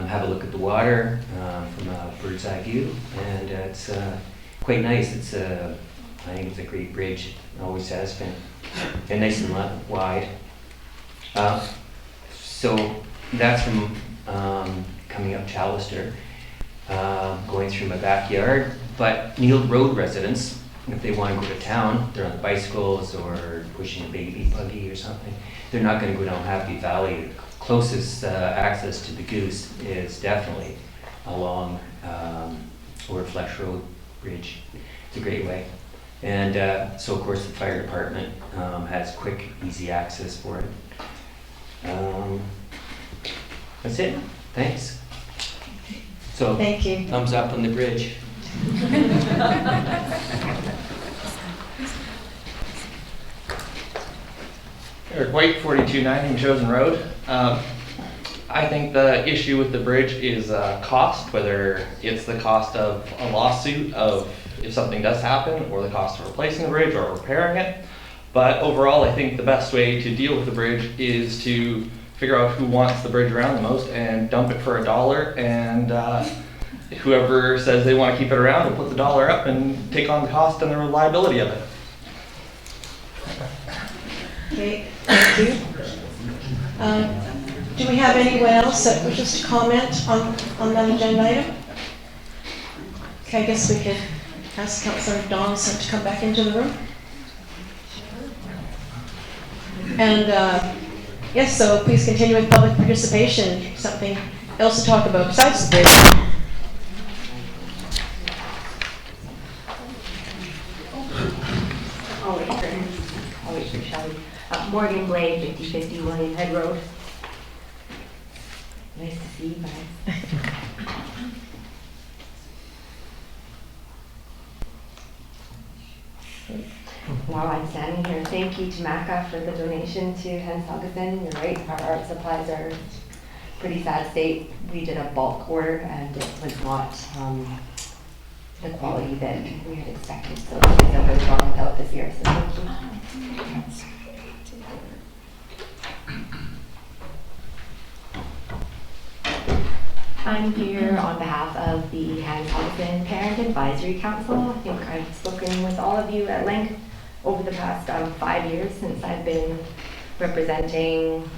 have a look at the water from a bird's eye view, and it's quite nice. I think it's a great bridge, it always has been, and nice and wide. So that's from coming up Chalister, going through my backyard. But Neil Road residents, if they want to go to town, they're on bicycles or pushing a baby buggy or something, they're not going to go down Happy Valley. The closest access to the Goose is definitely along or Fletcher Road Bridge. It's a great way. And so of course the fire department has quick, easy access for it. That's it. Thanks. So, thank you. Thumbs up on the bridge. Eric White, 4290 Metchosin Road. I think the issue with the bridge is cost, whether it's the cost of a lawsuit of if something does happen, or the cost of replacing the bridge or repairing it. But overall, I think the best way to deal with the bridge is to figure out who wants the bridge around the most and dump it for $1, and whoever says they want to keep it around will put the $1 up and take on the cost and the reliability of it. Okay, thank you. Do we have anyone else that wishes to comment on that agenda item? Okay, I guess we could ask Councillor Donaldson to come back into the room. And yes, so please continue with public participation. Something else to talk about besides the bridge. I'll wait for Shelley. Morgan Blade, 5050 William Head Road. Nice to see you guys. While I'm standing here, thank you to MACA for the donation to Helgesen. You're right, our art supplies are in pretty sad state. We did a bulk order and it was not the quality that we had expected. So the kids have really gone without this year, so thank you. I'm here on behalf of the Helgesen Parent Advisory Council. I think I've spoken with all of you at length over the past 5 years since I've been representing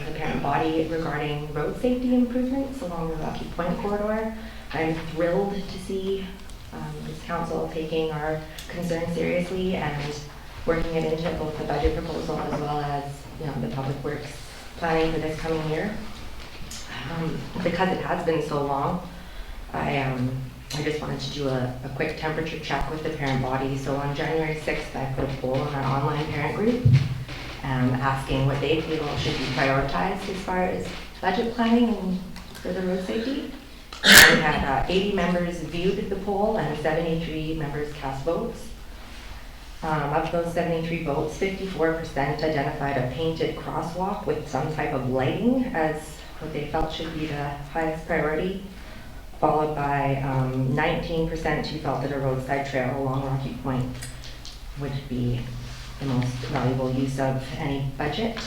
the parent body regarding road safety improvements along the Rocky Point corridor. I'm thrilled to see this council taking our concerns seriously and working it into both the budget proposal as well as the public works planning for this coming year. Because it has been so long, I just wanted to do a quick temperature check with the parent body. So on January 6th, I put a poll on our online parent group asking what they feel should be prioritized as far as budget planning for the road safety. And we had 80 members viewed the poll and 73 members cast votes. Of those 73 votes, 54% identified a painted crosswalk with some type of lighting as what they felt should be the highest priority, followed by 19% who felt that a roadside trail along Rocky Point would be the most valuable use of any budget.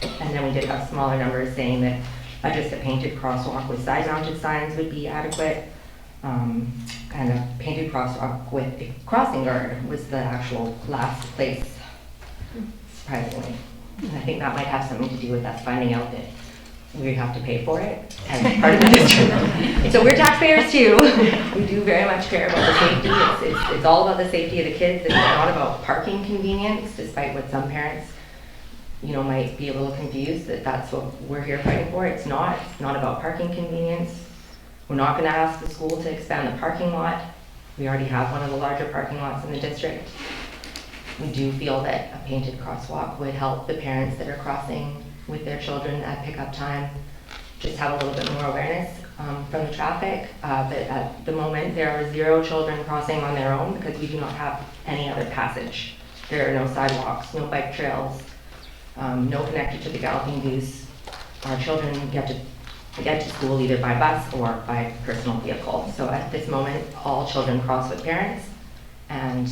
And then we did have smaller numbers saying that just a painted crosswalk with side-mounted signs would be adequate, and a painted crosswalk with a crossing guard was the actual last place, surprisingly. And I think that might have something to do with us finding out that we have to pay for it as part of the district. So we're taxpayers too. We do very much care about the safety. It's all about the safety of the kids. It's not about parking convenience, despite what some parents might be a little confused that that's what we're here fighting for. It's not about parking convenience. We're not going to ask the school to expand the parking lot. We already have one of the larger parking lots in the district. We do feel that a painted crosswalk would help the parents that are crossing with their children at pickup time just have a little bit more awareness from the traffic. But at the moment, there are 0 children crossing on their own because we do not have any other passage. There are no sidewalks, no bike trails, no connected to the Galloping Goose. Our children get to school either by bus or by personal vehicle. So at this moment, all children cross with parents. And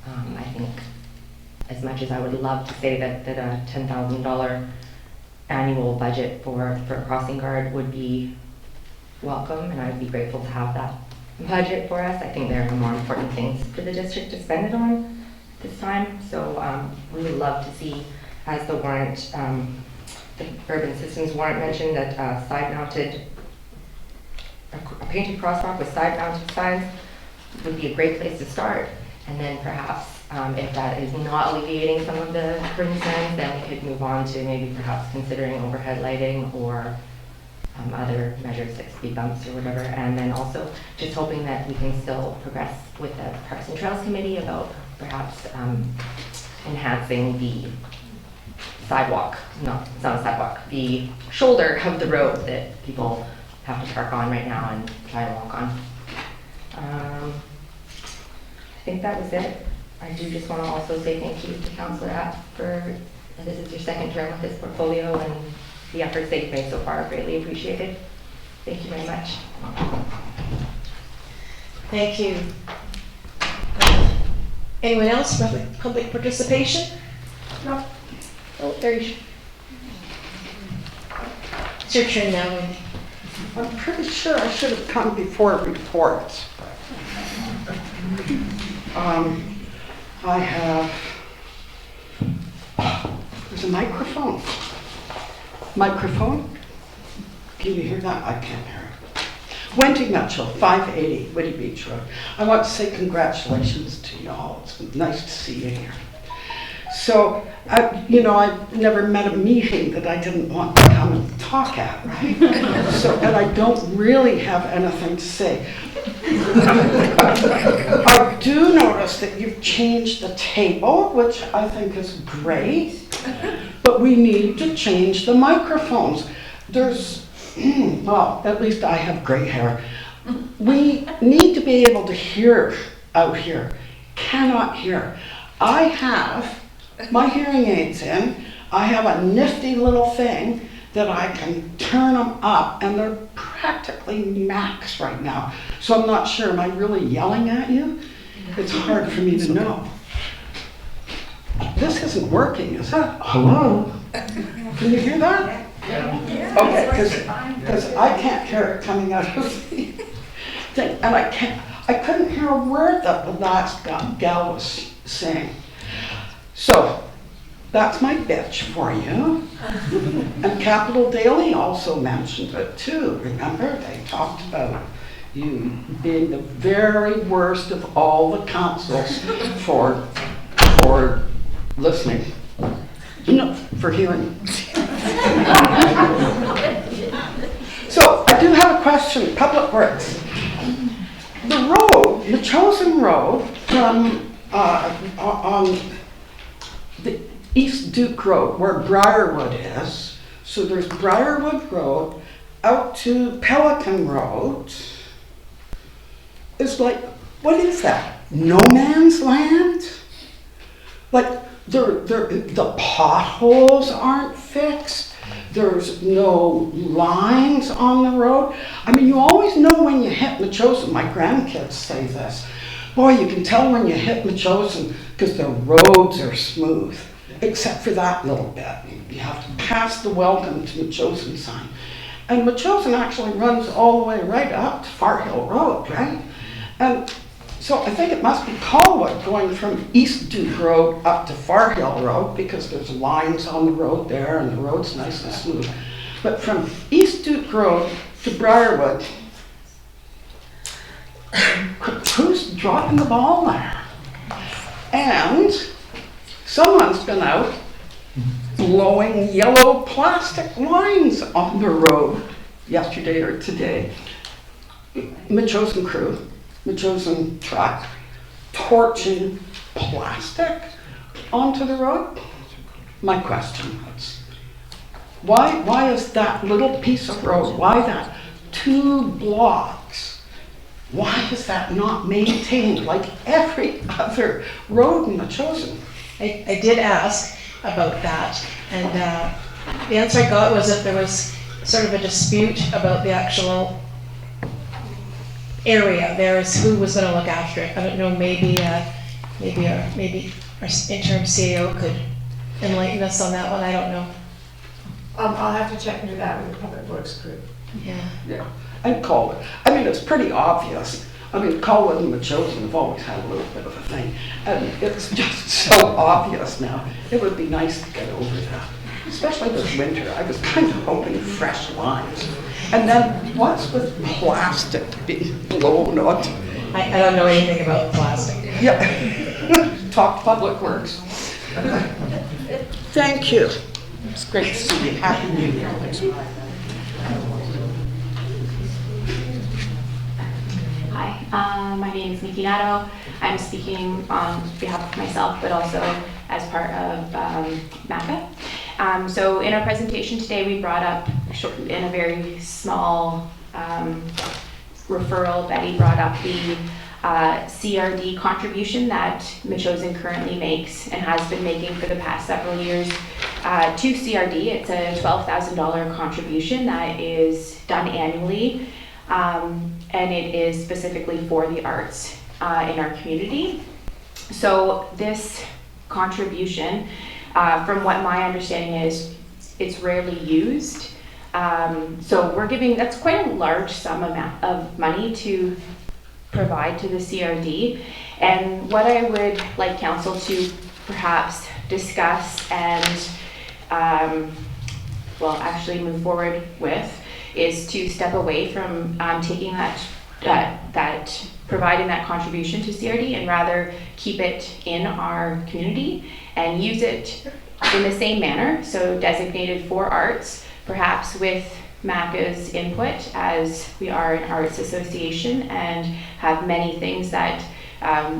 I think as much as I would love to say that a $10,000 annual budget for a crossing guard would be welcome, and I'd be grateful to have that budget for us. I think there are more important things for the district to spend it on this time. So we would love to see, as the warrant, the urban systems warrant mentioned, that a painted crosswalk with side-mounted signs would be a great place to start. And then perhaps if that is not alleviating some of the concerns, then we could move on to maybe perhaps considering overhead lighting or other measures like speed bumps or whatever. And then also just hoping that we can still progress with the Parks and Trails Committee about perhaps enhancing the sidewalk, no, it's not a sidewalk, the shoulder of the road that people have to park on right now and try and walk on. I think that was it. I do just want to also say thank you to Councillor App for, this is your second term with this portfolio, and the efforts that you've made so far are greatly appreciated. Thank you very much. Thank you. Anyone else? Public participation? No. Oh, there you It's your turn now, Wendy. I'm pretty sure I should have come before reports. I have, there's a microphone. Microphone? Can you hear that? I can't hear it. Wendy Mitchell, 580 Whitty Beach Road. I want to say congratulations to y'all. It's nice to see you here. So, I've never met a meeting that I didn't want to come and talk at, right? And I don't really have anything to say. I do notice that you've changed the table, which I think is great, but we need to change the microphones. There's Well, at least I have gray hair. We need to be able to hear out here. Cannot hear. I have my hearing aids in. I have a nifty little thing that I can turn them up, and they're practically max right now. So I'm not sure, am I really yelling at you? It's hard for me to know. This isn't working, is it? Hello? Can you hear that? Okay, because I can't hear it coming out of the thing, and I couldn't hear a word that the last gal was saying. So, that's my bitch for you. And Capital Daily also mentioned it too. Remember, they talked about you being the very worst of all the councils for listening. No, for hearing. So, I do have a question, Public Works. The road, Metchosin Road from on the East Duke Road, where Briarwood is. So there's Briarwood Road out to Pelican Road. It's like, what is that? No man's land? Like, the potholes aren't fixed. There's no lines on the road. I mean, you always know when you hit Metchosin. My grandkids say this. Boy, you can tell when you hit Metchosin because the roads are smooth, except for that little bit. You have to pass the welcome to Metchosin sign. And Metchosin actually runs all the way right up to Far Hill Road, right? And so I think it must be Colwood going from East Duke Road up to Far Hill Road because there's lines on the road there and the road's nice and smooth. But from East Duke Road to Briarwood, who's dropping the ball there? And someone's been out blowing yellow plastic lines on the road yesterday or today. Metchosin crew, Metchosin truck, torching plastic onto the road. My question is, why is that little piece of road, why that 2 blocks, why is that not maintained like every other road in Metchosin? I did ask about that, and the answer I got was that there was sort of a dispute about the actual area. There is who was going to look after it. I don't know. Maybe our interim CEO could enlighten us on that one. I don't know. I'll have to check into that with the Public Works crew. Yeah, and Colwood. I mean, it's pretty obvious. I mean, Colwood and Metchosin have always had a little bit of a thing, and it's just so obvious now. It would be nice to get over that, especially this winter. I was kind of hoping fresh lines. And then what's with plastic being blown on? I don't know anything about plastic. Yeah, talk Public Works. Thank you. It's great to see you. Happy New Year. Hi, my name is Nikki Nato. I'm speaking on behalf of myself, but also as part of MACA. So in our presentation today, we brought up, in a very small referral, Betty brought up the CRD contribution that Metchosin currently makes and has been making for the past several years to CRD. It's a $12,000 contribution that is done annually, and it is specifically for the arts in our community. So this contribution, from what my understanding is, it's rarely used. So we're giving, that's quite a large sum of money to provide to the CRD. And what I would like council to perhaps discuss and actually move forward with is to step away from taking that providing that contribution to CRD and rather keep it in our community and use it in the same manner, so designated for arts, perhaps with MACA's input, as we are an arts association and have many things that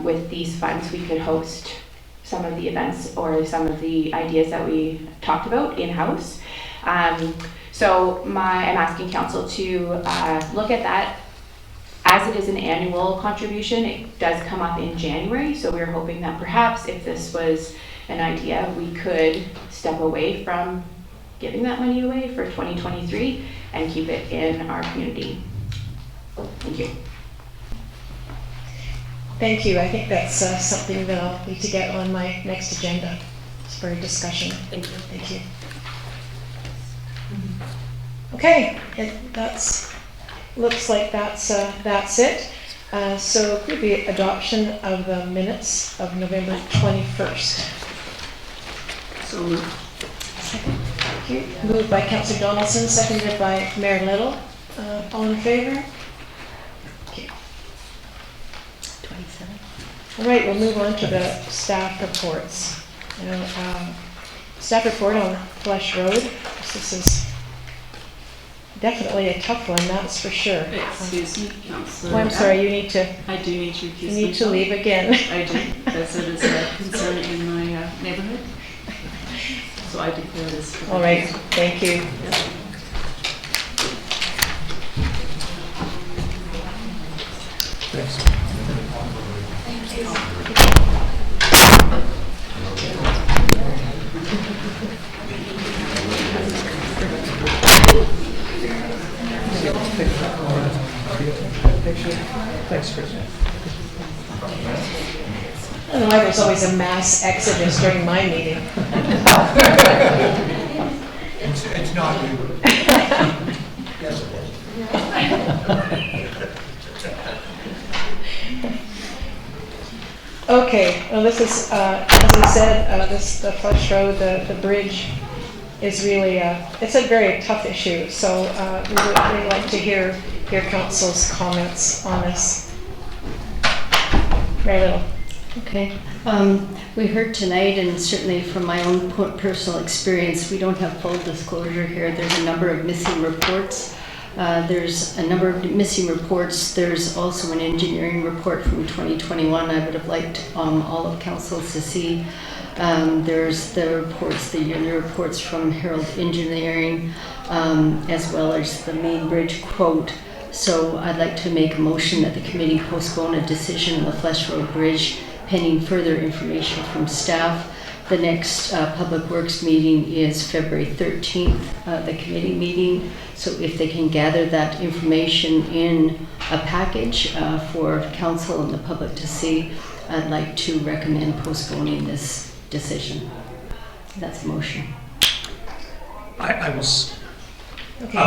with these funds we could host some of the events or some of the ideas that we talked about in-house. So I'm asking council to look at that. As it is an annual contribution, it does come up in January, so we're hoping that perhaps if this was an idea, we could step away from giving that money away for 2023 and keep it in our community. Thank you. Thank you. I think that's something that I'll need to get on my next agenda for discussion. Thank you. Thank you. Okay, looks like that's it. So could be adoption of the minutes of November 21st. So moved. Thank you. Moved by Councillor Donaldson, seconded by Mayor Little. All in favor? Okay. 27. All right, we'll move on to the staff reports. Now, staff report on Flesh Road. This is definitely a tough one, that's for sure. Excuse me, Councillor. Oh, I'm sorry, you need to. I do need to recuse You need to myself. leave again. I do, because it is a concern in my neighbourhood. So I declare this. All right, thank you. Thanks. Thank you. Thanks, Chris. I don't know why there's always a mass exodus during my meeting. It's not you. Yes, it is. Okay, well, this is, as I said, the Fletcher Road, the bridge is really, it's a very tough issue. So we would really like to hear council's comments on this. Very little. Okay. We heard tonight, and certainly from my own personal experience, we don't have full disclosure here. There's a number of missing reports. There's a number of missing reports. There's also an engineering report from 2021 I would have liked all of council to see. There's the reports, the yearly reports from Herald Engineering, as well as the main bridge quote. So I'd like to make a motion that the committee postpone a decision on the Flesh Road Bridge pending further information from staff. The next Public Works meeting is February 13th, the committee meeting. So if they can gather that information in a package for council and the public to see, I'd like to recommend postponing this decision. That's the motion. I will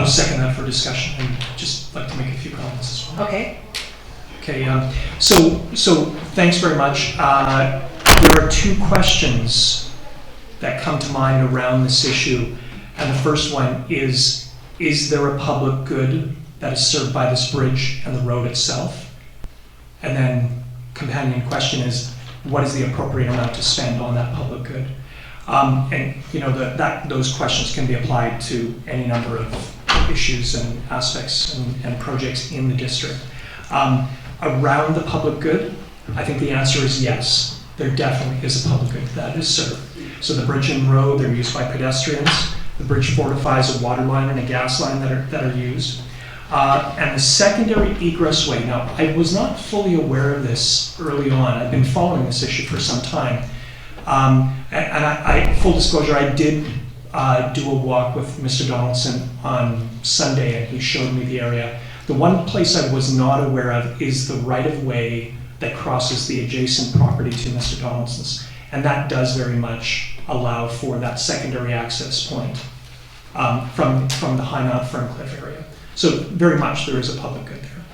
second that for discussion and just like to make a few comments as well. Okay. Okay, so thanks very much. There are two questions that come to mind around this issue. And the first one is there a public good that is served by this bridge and the road itself? And then companion question is, what is the appropriate amount to spend on that public good? And you know, those questions can be applied to any number of issues and aspects and projects in the district. Around the public good, I think the answer is yes. There definitely is a public good that is served. So the bridge and road, they're used by pedestrians. The bridge fortifies a water line and a gas line that are used. And the secondary egress way, now I was not fully aware of this early on. I've been following this issue for some time. And full disclosure, I did do a walk with Mr. Donaldson on Sunday, and he showed me the area. The one place I was not aware of is the right-of-way that crosses the adjacent property to Mr. Donaldson's. And that does very much allow for that secondary access point from the High Mount Ferncliff area. So very much there is a public good there.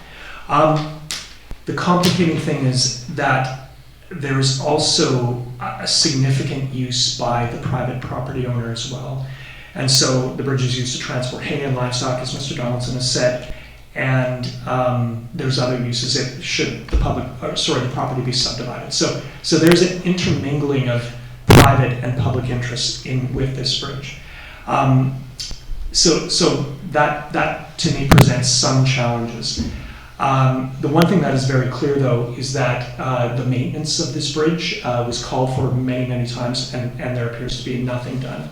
The complicating thing is that there is also a significant use by the private property owner as well. And so the bridge is used to transport hay and livestock, as Mr. Donaldson has said, and there's other uses should the property be subdivided. So there's an intermingling of private and public interests with this bridge. So that to me presents some challenges. The one thing that is very clear, though, is that the maintenance of this bridge was called for many, many times, and there appears to be nothing done.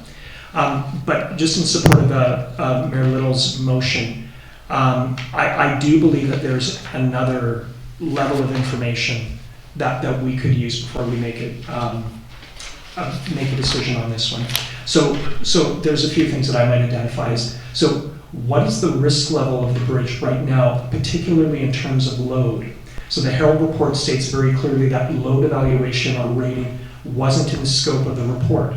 But just in support of Mayor Little's motion, I do believe that there's another level of information that we could use before we make a decision on this one. So there's a few things that I might identify as, so what is the risk level of the bridge right now, particularly in terms of load? So the Herald report states very clearly that load evaluation or rating wasn't in the scope of the report.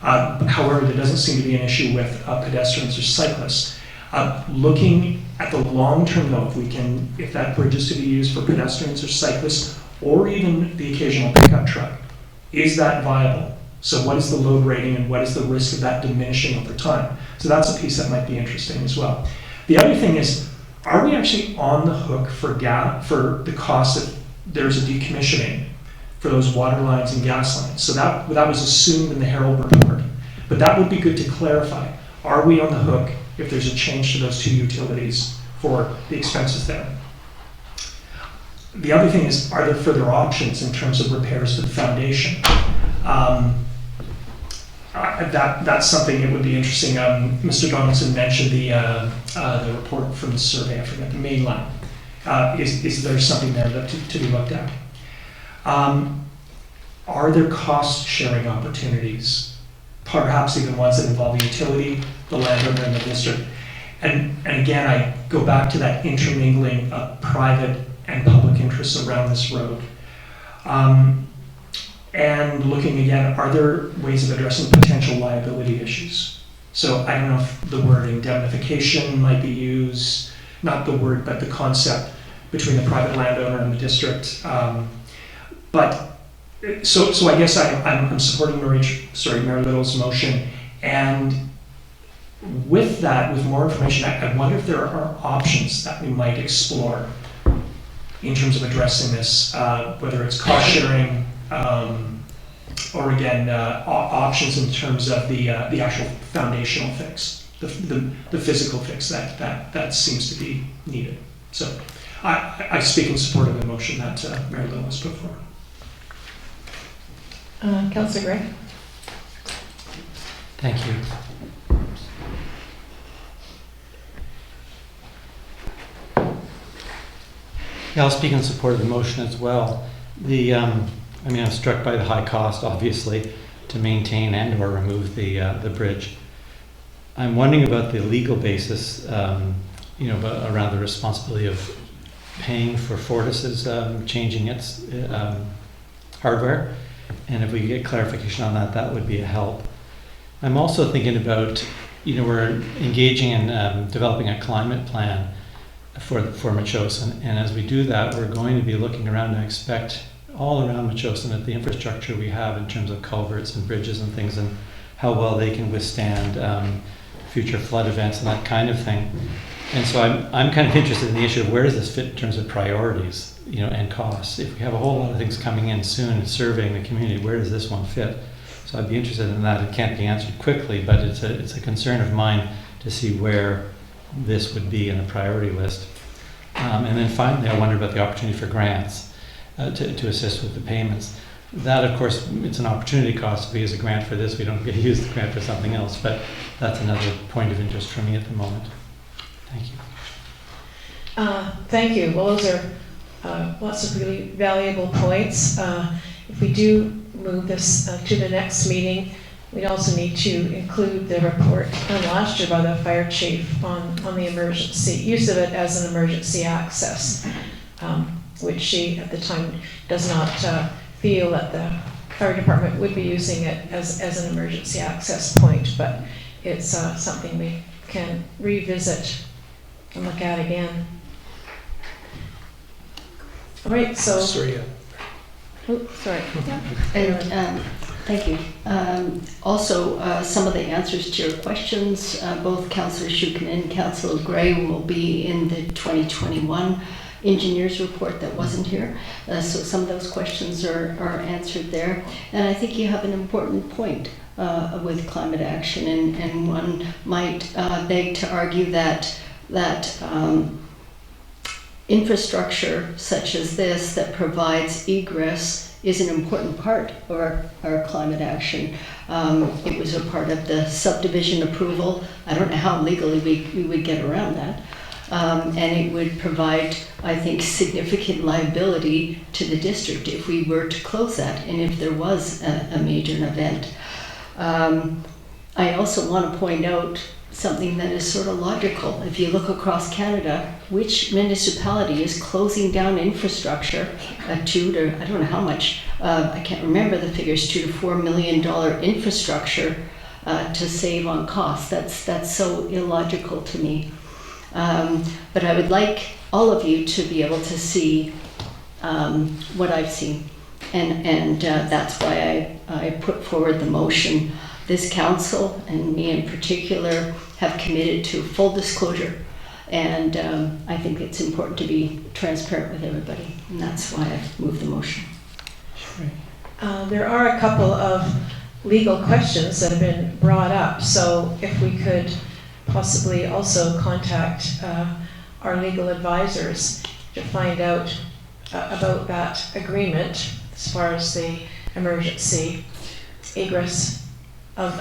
However, there doesn't seem to be an issue with pedestrians or cyclists. Looking at the long term though, if that bridge is to be used for pedestrians or cyclists, or even the occasional pickup truck, is that viable? So what is the load rating and what is the risk of that diminishing over time? So that's a piece that might be interesting as well. The other thing is, are we actually on the hook for the cost if there's a decommissioning for those water lines and gas lines? So that was assumed in the Herald report, but that would be good to clarify. Are we on the hook if there's a change to those two utilities for the expenses there? The other thing is, are there further options in terms of repairs to the foundation? That's something that would be interesting. Mr. Donaldson mentioned the report from the survey, I forget, the main line. Is there something there to be looked at? Are there cost sharing opportunities? Perhaps even ones that involve the utility, the landowner, and the district. And again, I go back to that intermingling of private and public interests around this road. And looking again, are there ways of addressing potential liability issues? So I don't know if the word indemnification might be used, not the word, but the concept between the private landowner and the district. So I guess I'm supporting Mary Little's motion, and with that, with more information, I wonder if there are options that we might explore in terms of addressing this, whether it's cost sharing, or again, options in terms of the actual foundational fix, the physical fix that seems to be needed. So I speak in support of the motion that Mary Little has put forward. Councillor Gray. Thank you. Yeah, I'll speak in support of the motion as well. I'm struck by the high cost, obviously, to maintain and or remove the bridge. I'm wondering about the legal basis, around the responsibility of paying for Fortis's changing its hardware. And if we get clarification on that, that would be a help. I'm also thinking about, we're engaging in developing a climate plan for Metchosin, and as we do that, we're going to be looking around and expect all around Metchosin at the infrastructure we have in terms of culverts and bridges and things, and how well they can withstand future flood events and that kind of thing. And so I'm kind of interested in the issue of where does this fit in terms of priorities, and costs. If we have a whole lot of things coming in soon and surveying the community, where does this one fit? So I'd be interested in that. It can't be answered quickly, but it's a concern of mine to see where this would be in a priority list. And then finally, I wonder about the opportunity for grants to assist with the payments. That, of course, it's an opportunity cost. If we use a grant for this, we don't get to use the grant for something else, but that's another point of interest for me at the moment. Thank you. Thank you. Well, those are lots of really valuable points. If we do move this to the next meeting, we'd also need to include the report done last year by the fire chief on the emergency use of it as an emergency access, which she at the time does not feel that the fire department would be using it as an emergency access point, but it's something we can revisit and look at again. All right, so. Sorry. Oh, sorry. And thank you. Also, some of the answers to your questions, both Councillor Shukin and Councillor Gray will be in the 2021 engineers report that wasn't here. So some of those questions are answered there. And I think you have an important point with climate action, and one might beg to argue that infrastructure such as this that provides egress is an important part of our climate action. It was a part of the subdivision approval. I don't know how legally we would get around that. And it would provide, I think, significant liability to the district if we were to close that and if there was a major event. I also want to point out something that is sort of logical. If you look across Canada, which municipality is closing down infrastructure to, I don't know how much, I can't remember the figures, $2 to $4 million infrastructure to save on costs. That's so illogical to me. But I would like all of you to be able to see what I've seen. And that's why I put forward the motion. This council, and me in particular, have committed to full disclosure. And I think it's important to be transparent with everybody. And that's why I've moved the motion. There are a couple of legal questions that have been brought up. So if we could possibly also contact our legal advisors to find out about that agreement as far as the emergency egress of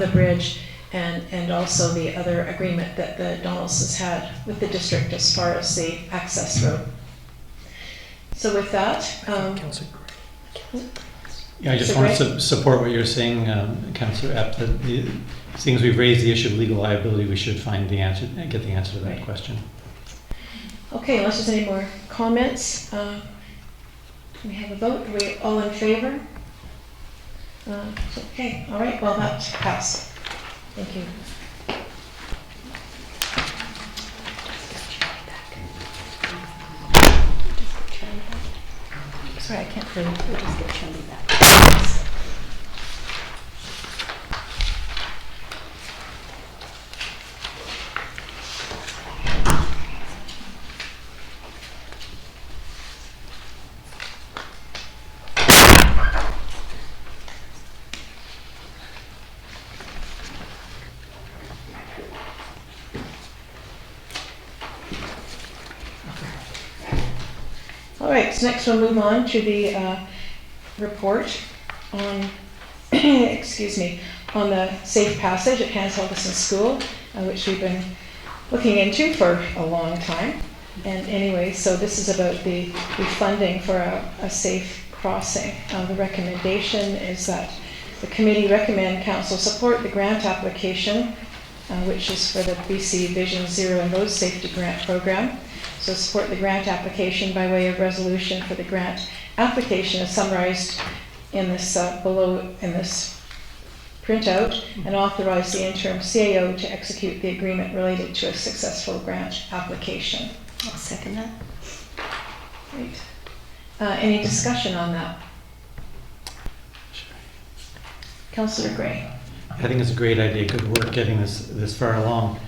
the bridge, and also the other agreement that the Donaldsons had with the district as far as the access road. So with that, yeah, I just want to support what you're saying, Councillor Epp, that seeing as we've raised the issue of legal liability, we should find the answer, get the answer to that question. Okay, unless there's any more comments, we have a vote. Are we all in favor? Okay, all right, well, that's passed. Thank you. Sorry, I can't really just get Charlie back. All right, so next we'll move on to the report on, excuse me, on the safe passage at Helgesen School, which we've been looking into for a long time. And anyway, so this is about the funding for a safe crossing. The recommendation is that the committee recommend council support the grant application, which is for the BC Vision Zero and Road Safety Grant Program. So support the grant application by way of resolution for the grant application is summarized in this below in this printout, and authorize the interim CAO to execute the agreement related to a successful grant application. I'll second that. Great. Any discussion on that? Councillor Gray. I think it's a great idea. Good work getting this far along.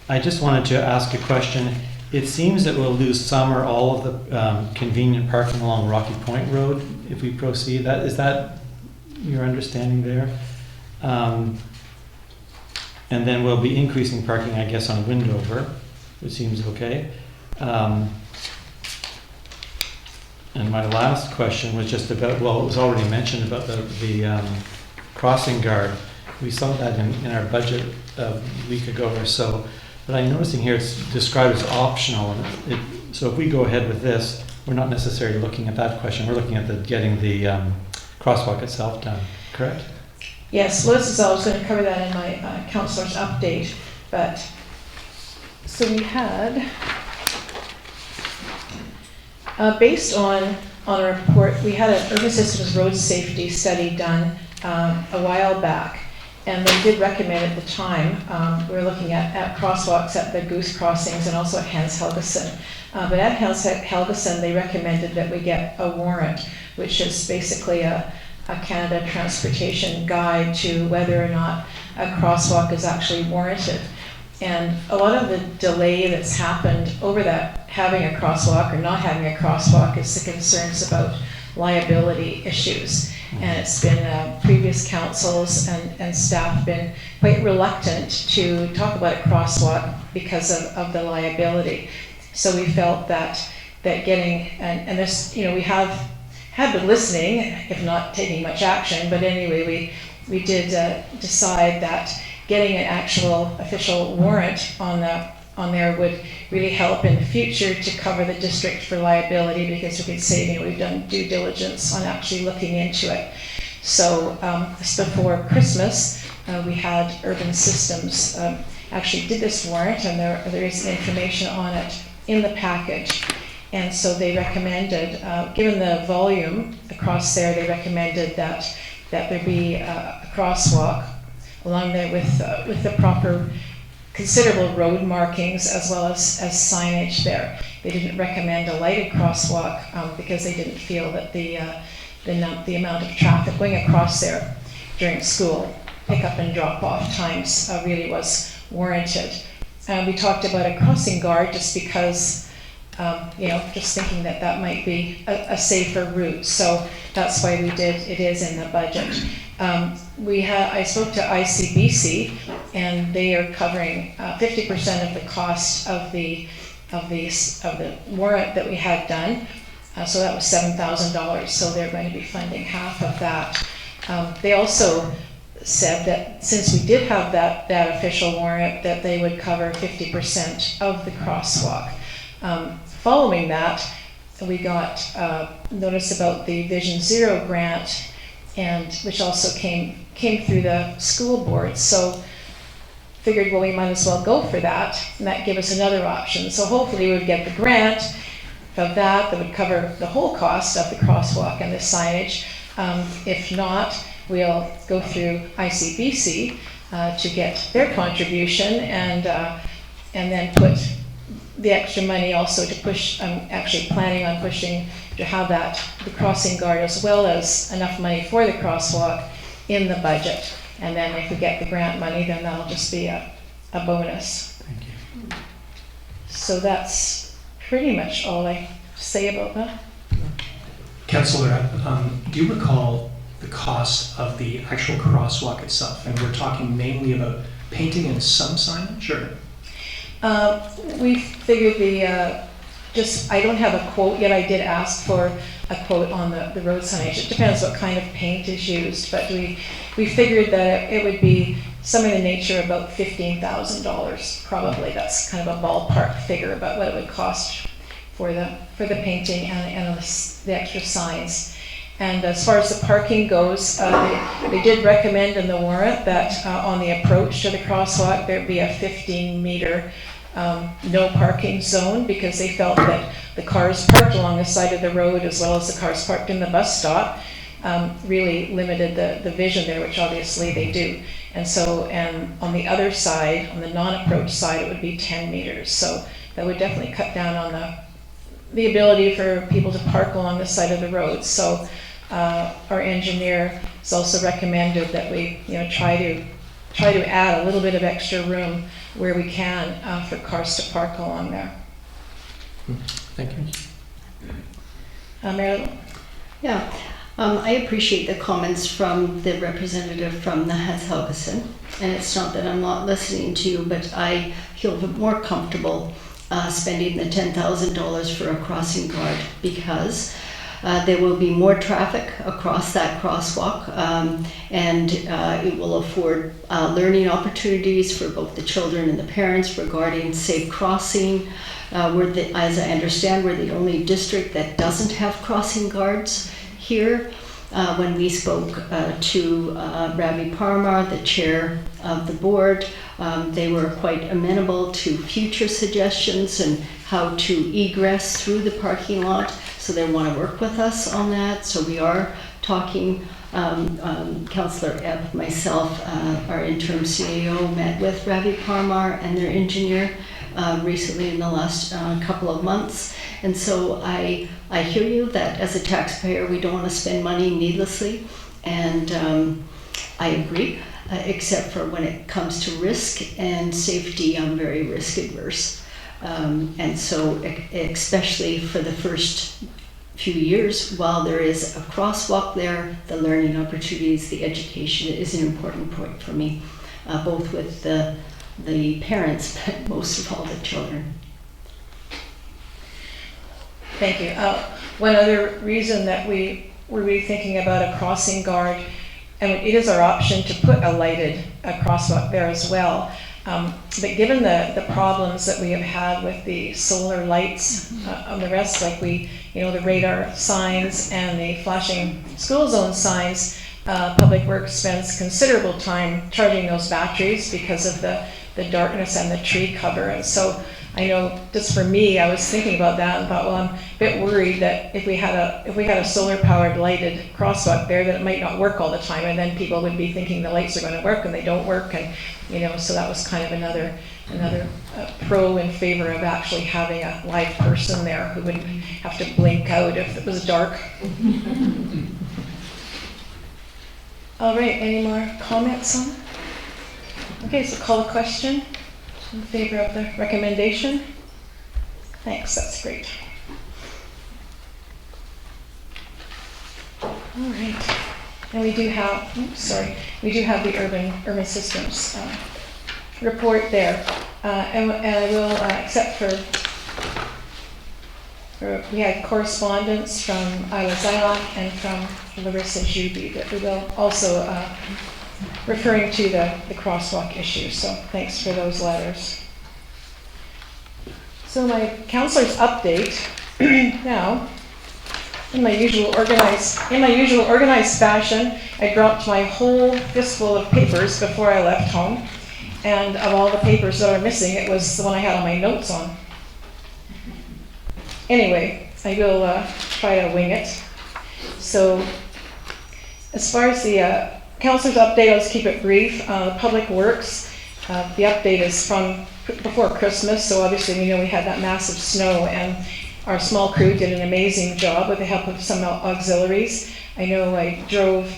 I just wanted to ask a question. It seems that we'll lose some or all of the convenient parking along Rocky Point Road if we proceed. Is that your understanding there? And then we'll be increasing parking, I guess, on Windover, which seems okay. And my last question was just about, well, it was already mentioned about the crossing guard. We saw that in our budget a week ago or so. But I'm noticing here it's described as optional. So if we go ahead with this, we're not necessarily looking at that question. We're looking at getting the crosswalk itself done, correct? Yes, well, I was going to cover that in my councillor's update. But so we had, based on a report, we had an urban systems road safety study done a while back. And they did recommend at the time, we were looking at crosswalks at the Goose Crossings and also at Helgesen. But at Helgesen, they recommended that we get a warrant, which is basically a Canada transportation guide to whether or not a crosswalk is actually warranted. And a lot of the delay that's happened over that, having a crosswalk or not having a crosswalk, is the concerns about liability issues. And it's been previous councils and staff been quite reluctant to talk about a crosswalk because of the liability. So we felt that getting, and this, we have been listening, if not taking much action, but anyway, we did decide that getting an actual official warrant on there would really help in the future to cover the district for liability, because we could say, we've done due diligence on actually looking into it. So just before Christmas, we had Urban Systems actually did this warrant, and there is information on it in the package. And so they recommended, given the volume across there, they recommended that there be a crosswalk along there with the proper considerable road markings as well as signage there. They didn't recommend a lighted crosswalk because they didn't feel that the amount of traffic going across there during school pickup and drop off times really was warranted. We talked about a crossing guard just because just thinking that might be a safer route. So that's why it is in the budget. I spoke to ICBC, and they are covering 50% of the cost of the warrant that we had done. So that was $7,000. So they're going to be funding half of that. They also said that since we did have that official warrant, that they would cover 50% of the crosswalk. Following that, we got notice about the Vision Zero grant, and which also came through the school board. So figured, well, we might as well go for that, and that gave us another option. So hopefully we would get the grant of that would cover the whole cost of the crosswalk and the signage. If not, we'll go through ICBC to get their contribution, and then put the extra money also to push. I'm actually planning on pushing to have the crossing guard as well as enough money for the crosswalk in the budget. And then if we get the grant money, then that'll just be a bonus. Thank you. So that's pretty much all I say about that. Councillor, do you recall the cost of the actual crosswalk itself? And we're talking mainly about painting and some signage? Sure. We figured I don't have a quote yet. I did ask for a quote on the road signage. It depends what kind of paint is used, but we figured that it would be somewhere in the nature of about $15,000 probably. That's kind of a ballpark figure about what it would cost for the painting and the extra signs. And as far as the parking goes, they did recommend in the warrant that on the approach to the crosswalk there be a 15-meter no parking zone, because they felt that the cars parked along the side of the road as well as the cars parked in the bus stop really limited the vision there, which obviously they do. And so, and on the other side, on the non-approach side, it would be 10 meters. So that would definitely cut down on the ability for people to park along the side of the road. So our engineer has also recommended that we try to add a little bit of extra room where we can for cars to park along there. Thank you. Marilyn? Yeah, I appreciate the comments from the representative from the Helgesen, and it's not that I'm not listening to you, but I feel more comfortable spending the $10,000 for a crossing guard, because there will be more traffic across that crosswalk, and it will afford learning opportunities for both the children and the parents regarding safe crossing. As I understand, we're the only district that doesn't have crossing guards here. When we spoke to Ravi Parmar, the chair of the board, they were quite amenable to future suggestions and how to egress through the parking lot. So they want to work with us on that. So we are talking, Councillor Ebb, myself, our interim CAO met with Ravi Parmar and their engineer recently in the last couple of months. And so I hear you that as a taxpayer, we don't want to spend money needlessly. And I agree, except for when it comes to risk and safety, I'm very risk adverse. And so especially for the first few years, while there is a crosswalk there, the learning opportunities, the education is an important point for me, both with the parents, but most of all the children. Thank you. One other reason that we were really thinking about a crossing guard, and it is our option to put a lighted crosswalk there as well. But given the problems that we have had with the solar lights on the rest, like the radar signs and the flashing school zone signs, Public Works spends considerable time charging those batteries because of the darkness and the tree cover. And so I know, just for me, I was thinking about that and thought, well, I'm a bit worried that if we had a solar-powered lighted crosswalk there, that it might not work all the time, and then people would be thinking the lights are going to work and they don't work, and so that was kind of another pro in favor of actually having a live person there who wouldn't have to blink out if it was dark. All right, any more comments on it? Okay, so call a question. In favor of the recommendation? Thanks, that's great. All right, and we do have the urban systems report there, and I will accept we had correspondence from Eila, Zylak, and from Larissa Juby that we will also referring to the crosswalk issue, so thanks for those letters. So my councillor's update now, in my usual organized fashion, I dropped my whole fistful of papers before I left home, and of all the papers that are missing, it was the one I had all my notes on. Anyway, I will try to wing it. So as far as the Councillor's update, I'll just keep it brief. Public Works, the update is from before Christmas, so obviously we know we had that massive snow, and our small crew did an amazing job with the help of some auxiliaries. I know I drove,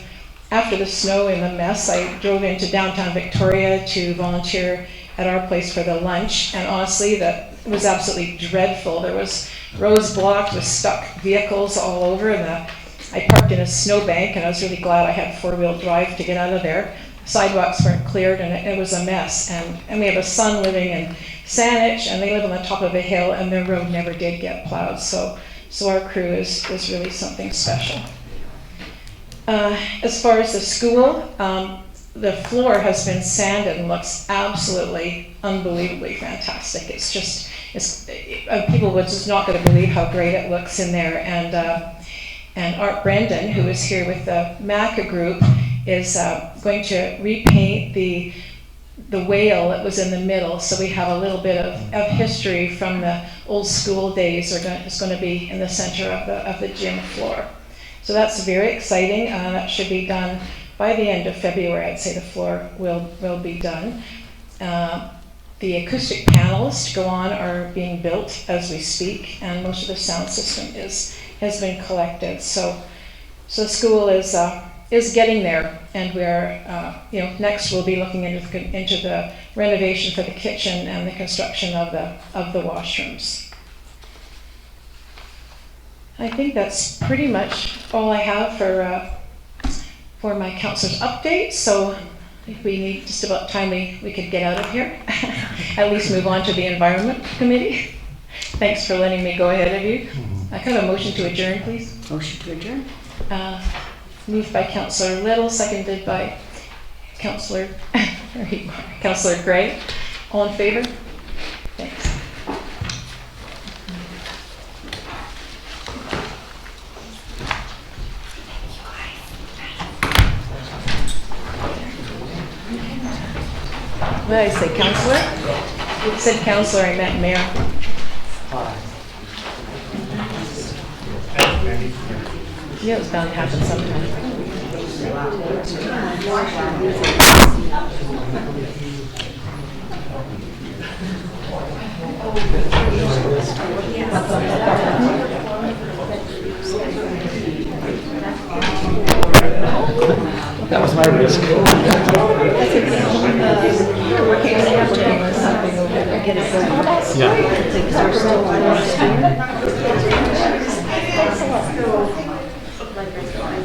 after the snow and the mess, I drove into downtown Victoria to volunteer at our place for the lunch, and honestly, that was absolutely dreadful. There was roads blocked with stuck vehicles all over, and I parked in a snowbank, and I was really glad I had four-wheel drive to get out of there. Sidewalks weren't cleared, and it was a mess. And we have a son living in Saanich, and they live on the top of a hill, and their road never did get plowed. So our crew is really something special. As far as the school, the floor has been sanded and looks absolutely unbelievably fantastic. People were just not going to believe how great it looks in there. And Art Brendan, who is here with the MACA group, is going to repaint the whale that was in the middle. So we have a little bit of history from the old school days. It's going to be in the center of the gym floor. So that's very exciting. That should be done by the end of February. I'd say the floor will be done. The acoustic panels to go on are being built as we speak, and most of the sound system has been collected. So school is getting there, and we're next we'll be looking into the renovation for the kitchen and the construction of the washrooms. I think that's pretty much all I have for my councillor's update. So if we need just about time we could get out of here, at least move on to the Environment Committee. Thanks for letting me go ahead of you. I could have a motion to adjourn, please. Motion to adjourn. Moved by Councillor Little, seconded by Councillor Gray. All in favor? Thanks. What did I say, Councillor? It said Councillor, I meant Mayor. Yeah, it was bound to happen sometime. That was my risk. We're working on something over there. Get it going. Yeah.